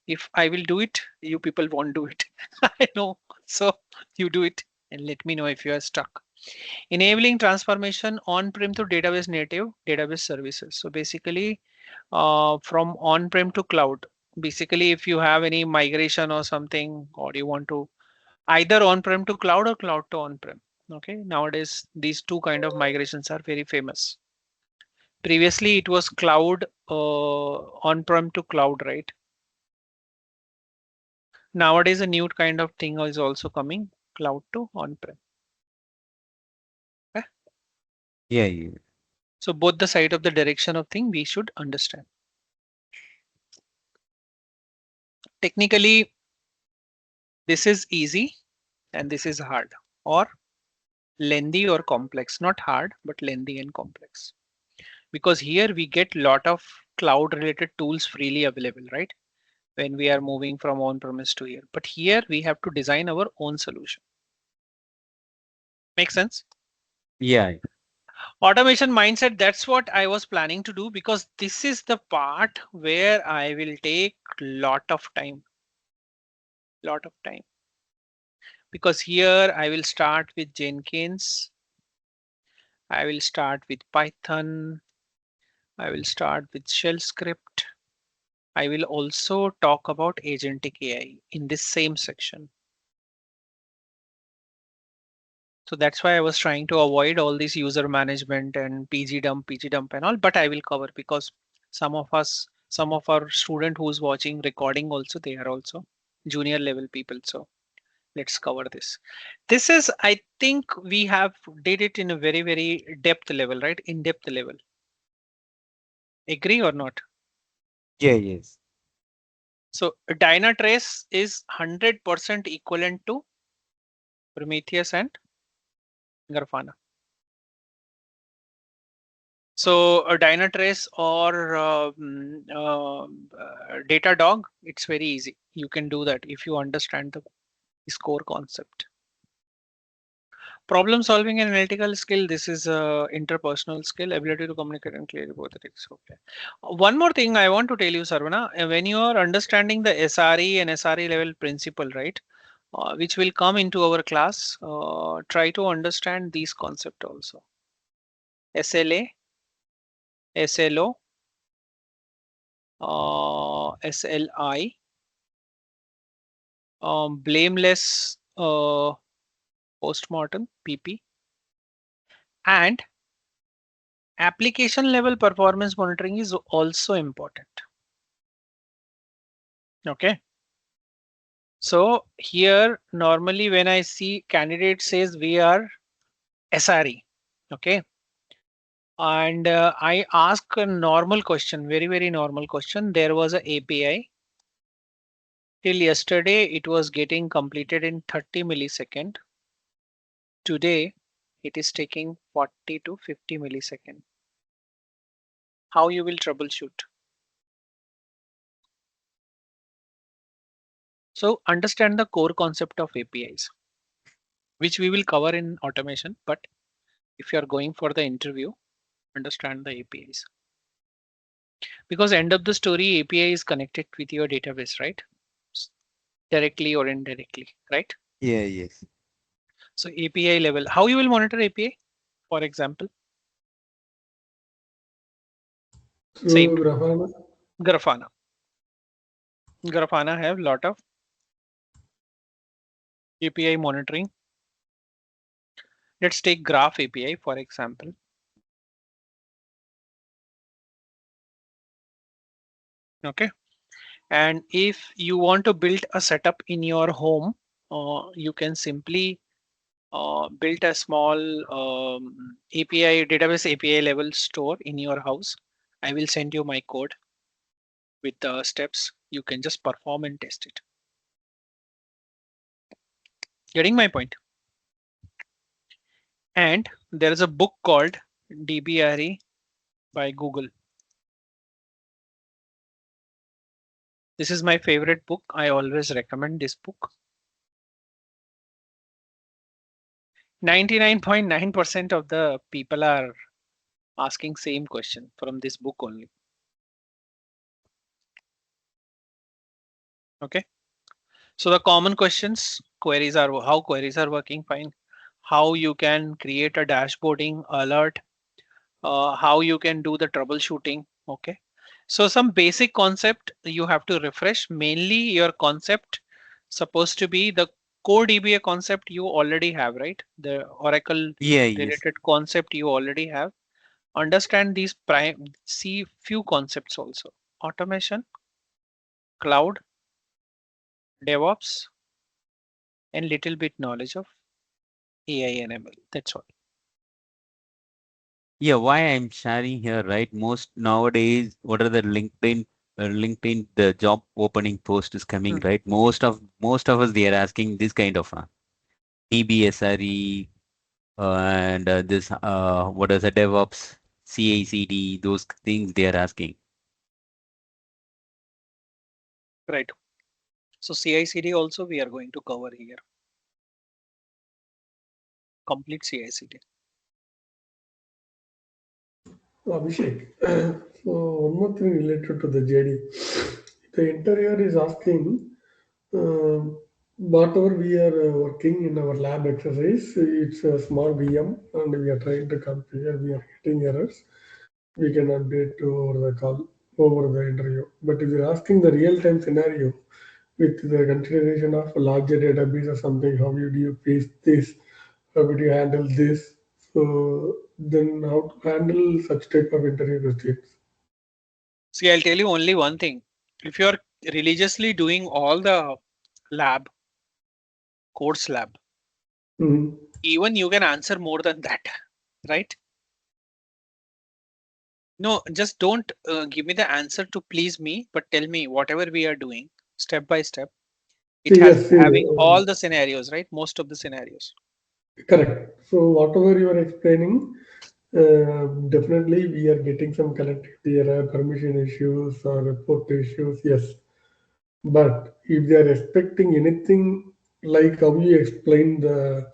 if I will do it, you people won't do it. I know. So you do it and let me know if you are stuck. Enabling transformation on-prem to database native database services. So basically, from on-prem to cloud. Basically, if you have any migration or something, or you want to either on-prem to cloud or cloud to on-prem. Okay, nowadays these two kind of migrations are very famous. Previously, it was cloud on-prem to cloud, right? Nowadays, a new kind of thing is also coming, cloud to on-prem. Okay? Yeah, yeah. So both the side of the direction of thing we should understand. Technically, this is easy and this is hard or lengthy or complex, not hard, but lengthy and complex. Because here we get lot of cloud related tools freely available, right? When we are moving from on-premise to here. But here we have to design our own solution. Make sense? Yeah, Automation mindset, that's what I was planning to do because this is the part where I will take lot of time. Lot of time. Because here I will start with Jenkins. I will start with Python. I will start with shell script. I will also talk about agentic AI in this same section. So that's why I was trying to avoid all this user management and PG dump and all, but I will cover because some of our student who's watching recording also, they are also junior level people. So let's cover this. This is, I think we have did it in a very depth level, right? In depth level. Agree or not? yeah, yes. So Dynatrace is 100% equivalent to Prometheus and Grafana. So a Dynatrace or Datadog, it's very easy. You can do that if you understand this core concept. Problem solving and analytical skill. This is interpersonal skill, ability to communicate and clearly both things. Okay. One more thing I want to tell you, Sarvana, when you are understanding the SRE and SRE level principle, right, which will come into our class, try to understand these concepts also. SLA, SLO, SLI, blameless postmortem, PP, and application level performance monitoring is also important. Okay. So here normally when I see candidate says we are SRE, okay, and I ask a normal question, very normal question. There was a API. Till yesterday it was getting completed in 30 millisecond. Today it is taking 40 to 50 millisecond. How you will troubleshoot? So understand the core concept of APIs, which we will cover in automation. But if you are going for the interview, understand the APIs. Because end of the story, API is connected with your database, right? Directly or indirectly, right? Yeah, yes. So API level, how you will monitor API, for example? So Same. Grafana. Grafana. Grafana have lot of API monitoring. Let's take Graph API, for example. Okay. And if you want to build a setup in your home, you can simply build a small API database API level store in your house. I will send you my code with the steps. You can just perform and test it. Getting my point? And there is a book called DBRE by Google. This is my favorite book. I always recommend this book. 99.9% of the people are asking same question from this book only. Okay. So the common questions, queries are how queries are working fine, how you can create a dashboarding alert, how you can do the troubleshooting. Okay. So some basic concept you have to refresh. Mainly your concept supposed to be the core DBA concept you already have, right? The Oracle Yeah, yes. related concept you already have. Understand these see few concepts also. Automation, cloud, DevOps, and little bit knowledge of AI and ML. That's all. Yeah, why I'm sharing here, right? Most nowadays, what are the LinkedIn, the job opening post is coming, Hmm. right? Most of us they are asking this kind of DBSRE and this what is a DevOps, CI/CD, those things they are asking. Right. So CI/CD also we are going to cover here. Complete CI/CD. Abhishek, so one more thing related to the JD. The interviewer is asking, whatever we are working in our lab exercise, it's a small VM and we are trying to configure, we are getting errors. We can update over the call, over the interview. But if you're asking the real-time scenario with the consideration of a larger database or something, how do you face this? How would you handle this? So then how to handle such type of interview questions? See, I'll tell you only one thing. If you're religiously doing all the lab, course lab, Mhm. even you can answer more than that, right? No, just don't give me the answer to please me, but tell me whatever we are doing step by step. It See, has yes, see, having all the scenarios, right? Most of the scenarios. correct. So whatever you are explaining, Definitely, we are getting some connectivity error, permission issues, or port issues. Yes, but if they are expecting anything like how you explained the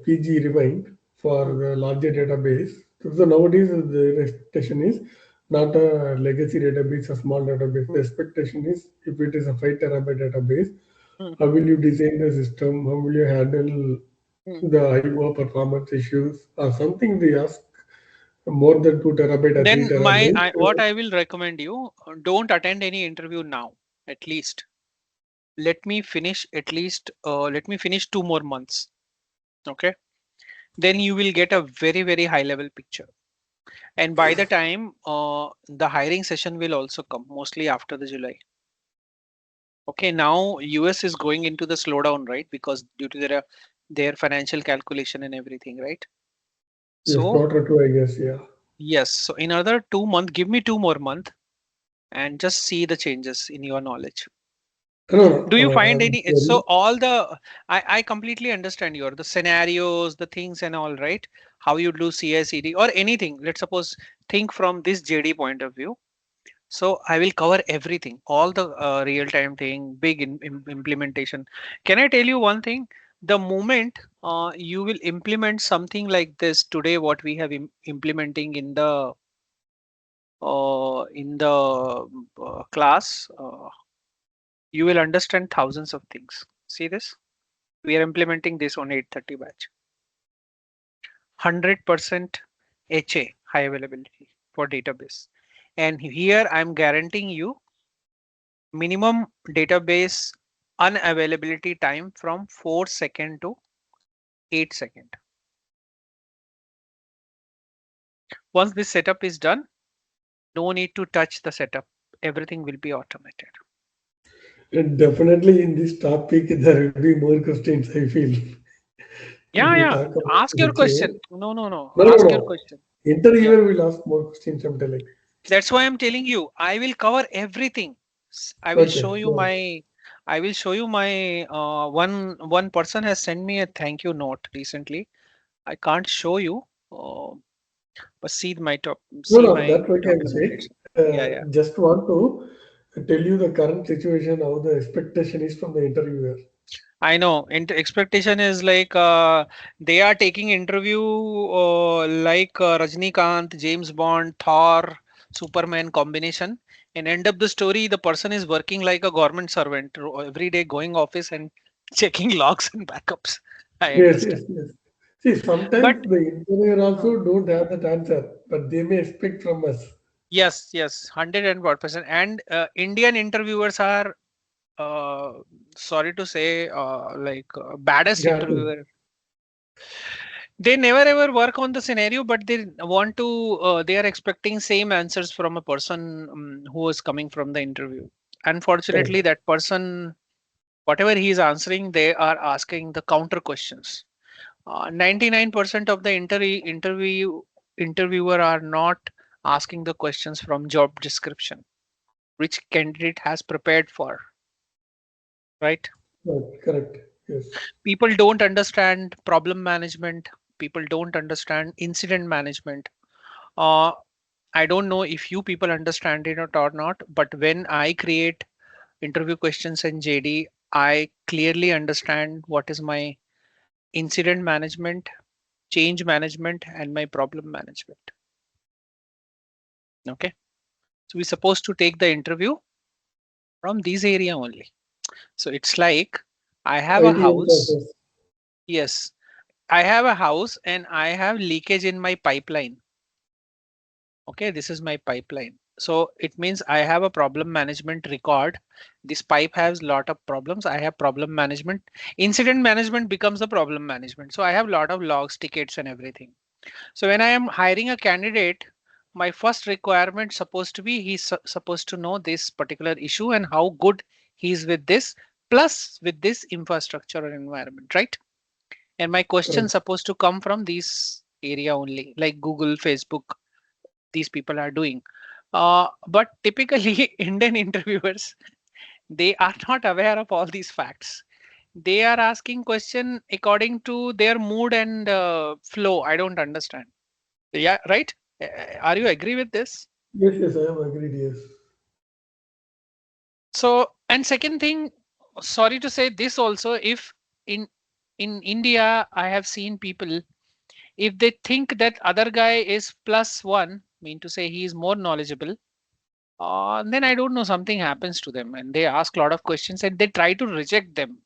PG rewind for the larger database, so nowadays the expectation is not a legacy database, a small database. The expectation is if it is a 5 terabyte database, how will you design the system? How will you handle the IO performance issues or something? They ask more than 2 terabyte or 3 Then terabyte. what I will recommend you, don't attend any interview now, at least. Let me finish let me finish 2 more months. Okay. Then you will get a very, very high level picture. And by the time the hiring session will also come, mostly after the July. Okay, now US is going into the slowdown, right? Because due to their financial calculation and everything, right? Yes, So quarter two, I guess. Yeah. yes, so in another 2 months, give me 2 more months and just see the changes in your knowledge. No, Do you find no. any? So all the I completely understand the scenarios, the things and all, right? How you do CI/CD or anything. Let's suppose think from this JD point of view. So I will cover everything, all the real-time thing, big implementation. Can I tell you one thing? The moment you will implement something like this today, what we have implementing in the class, you will understand thousands of things. See this? We are implementing this on 830 batch. 100% HA, high availability for database. And here I'm guaranteeing you minimum database unavailability time from 4 second to 8 second. Once this setup is done, no need to touch the setup. Everything will be automated. And definitely in this topic, there will be more questions, I feel. If Yeah, we yeah. talk about Ask your HA. question. No, no, no. No, no, Ask your no. question. Yeah. Interviewer will ask more questions, I'm telling. That's why I'm telling you, I will cover everything. I will show Okay, you go on. one person has sent me a thank you note recently. I can't show you, but No, see no, my that we can check. documentation. Yeah, yeah. Just want to tell you the current situation, how the expectation is from the interviewer. I know. Expectation is like they are taking interview like Rajnikant, James Bond, Thor, Superman combination, and end up the story. The person is working like a government servant every day, going office and checking logs and backups. I Yes, understand, yes, yes. See, but sometimes the interviewer uh, also don't have that answer, but they may expect from us. yes, yes, 101%. And Indian interviewers are uh, sorry to say, baddest Got it. interviewer. They never ever work on the scenario, but they want to they are expecting same answers from a person who is coming from the interview. Unfortunately, Correct. that person, whatever he is answering, they are asking the counter questions. 99% of the interviewer are not asking the questions from job description which candidate has prepared for, right? Correct. Correct. Yes. People don't understand problem management. People don't understand incident management. uh, I don't know if you people understand it or not, but when I create interview questions in JD, I clearly understand what is my incident management, change management, and my problem management. Okay. So we're supposed to take the interview from this area only. So it's like I have a ITM house. process. Yes, I have a house and I have leakage in my pipeline. Okay, this is my pipeline. So it means I have a problem management record. This pipe has lot of problems. I have problem management. Incident management becomes the problem management. So I have lot of logs, tickets, and everything. So when I am hiring a candidate, my first requirement supposed to be he's supposed to know this particular issue and how good he's with this, plus with this infrastructure or environment, right? And my question Correct. supposed to come from this area only, like Google, Facebook, these people are doing. But typically Indian interviewers, they are not aware of all these facts. They are asking question according to their mood and flow. I don't understand. Yeah, right? Are you agree with this? Yes, yes, I am agreed. Yes. So, and second thing, sorry to say this also, if in India, I have seen people, if they think that other guy is plus one, mean to say he is more knowledgeable, then I don't know, something happens to them and they ask a lot of questions and they try to reject them.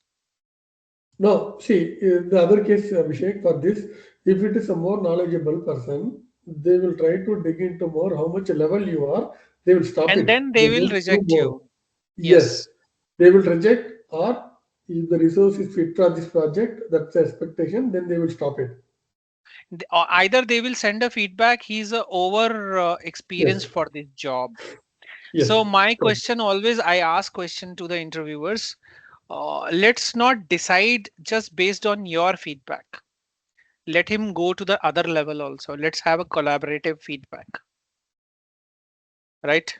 No, see, the other case, Abhishek, for this, if it is a more knowledgeable person, they will try to dig into more how much level you are. They will stop And it. then They they will won't do reject more. you. Yes, Yes. they will reject, or if the resource is fit for this project, that's the expectation, then they will stop it. Or either they will send a feedback, he's over Yes, experienced for this job. yes, So my correct. question always, I ask question to the interviewers, let's not decide just based on your feedback. Let him go to the other level also. Let's have a collaborative feedback, right?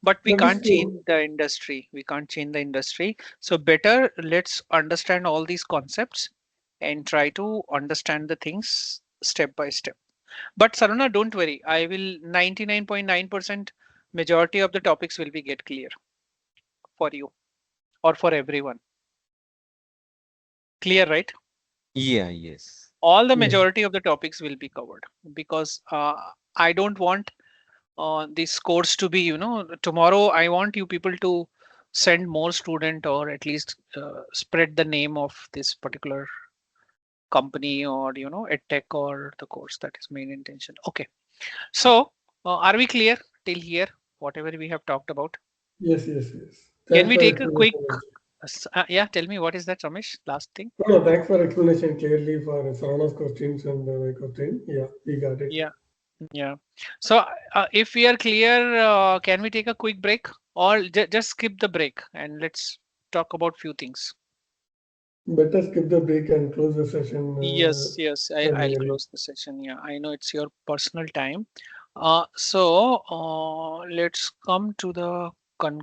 But we That is can't change true. the industry. We can't change the industry. So better let's understand all these concepts and try to understand the things step by step. But Saruna, don't worry. I will 99.9% majority of the topics will be get clear for you or for everyone. Clear, right? Yeah, yes. All the Yes. majority of the topics will be covered because I don't want this course to be, tomorrow I want you people to send more student or at least spread the name of this particular company or, edtech or the course. That is main intention. Okay. So are we clear till here? Whatever we have talked about. Yes, yes, yes. Can Thanks we for take a quick, explanation. yeah, tell me what is that, Ramesh? Last thing. No, no, thanks for explanation clearly for Sarana's questions and my question. Yeah, we got it. Yeah. Yeah. So if we are clear, can we take a quick break or just skip the break and let's talk about few things. Better skip the break and close the session Yes, yes, I'll early. close the session. Yeah, I know it's your personal time. So let's come to the con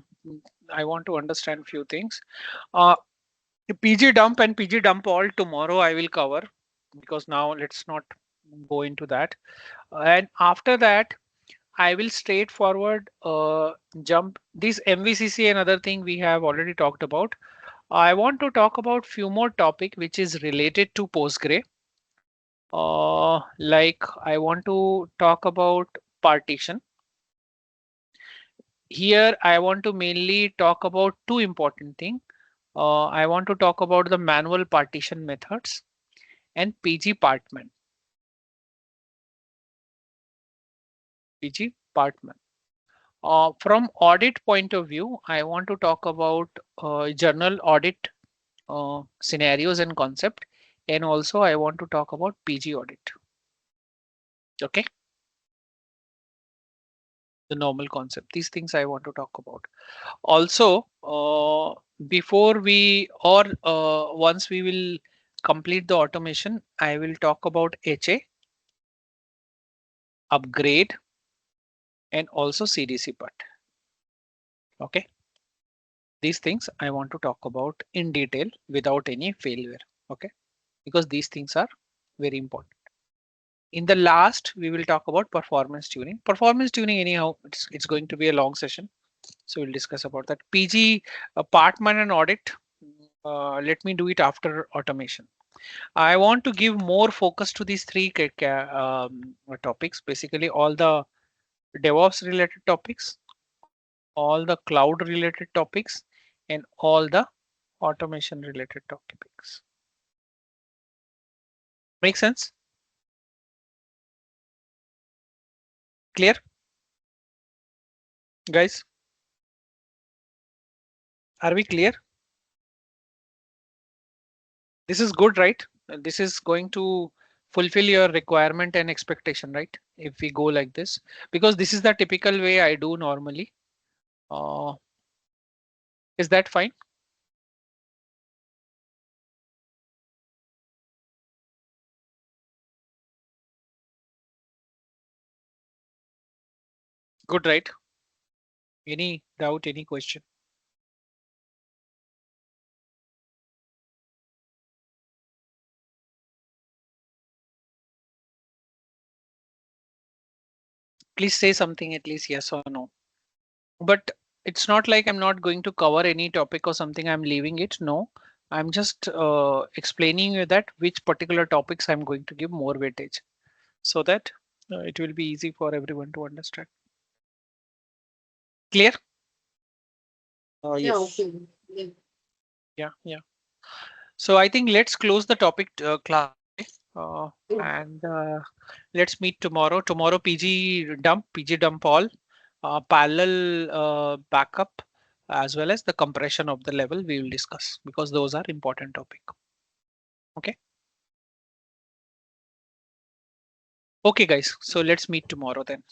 I want to understand few things. Uh, the PG dump and PG dump all tomorrow I will cover because now let's not go into that. And after that, I will straightforward jump this MVCC and other thing we have already talked about. I want to talk about few more topic which is related to Postgre. Like I want to talk about partition. Here I want to mainly talk about two important things. I want to talk about the manual partition methods and PG partment. PG partment. From audit point of view, I want to talk about journal audit scenarios and concept, and also I want to talk about PG audit. Okay, the normal concept. These things I want to talk about. Also, before we or once we will complete the automation, I will talk about HA, upgrade, and also CDC part. Okay, these things I want to talk about in detail without any failure. Okay, because these things are very important. In the last, we will talk about performance tuning. Performance tuning, anyhow, it's going to be a long session. So we'll discuss about that. PG, partman and audit. Let me do it after automation. I want to give more focus to these three topics, basically all the DevOps related topics, all the cloud related topics, and all the automation related topics. Make sense? Clear, guys? Are we clear? This is good, right? This is going to fulfill your requirement and expectation, right? If we go like this, because this is the typical way I do normally. Uh, is that fine? Good, right? Any doubt, any question? Please say something at least yes or no. But it's not like I'm not going to cover any topic or something. I'm leaving it. No, I'm just explaining you that which particular topics I'm going to give more weightage so that it will be easy for everyone to understand. Clear? Yeah, Yes. okay. Yeah. Yeah. So I think let's close the topic class uh, and let's meet tomorrow. Tomorrow PG dump all, parallel backup, as well as the compression of the level we will discuss because those are important topic. Okay. Okay, guys. So let's meet tomorrow then.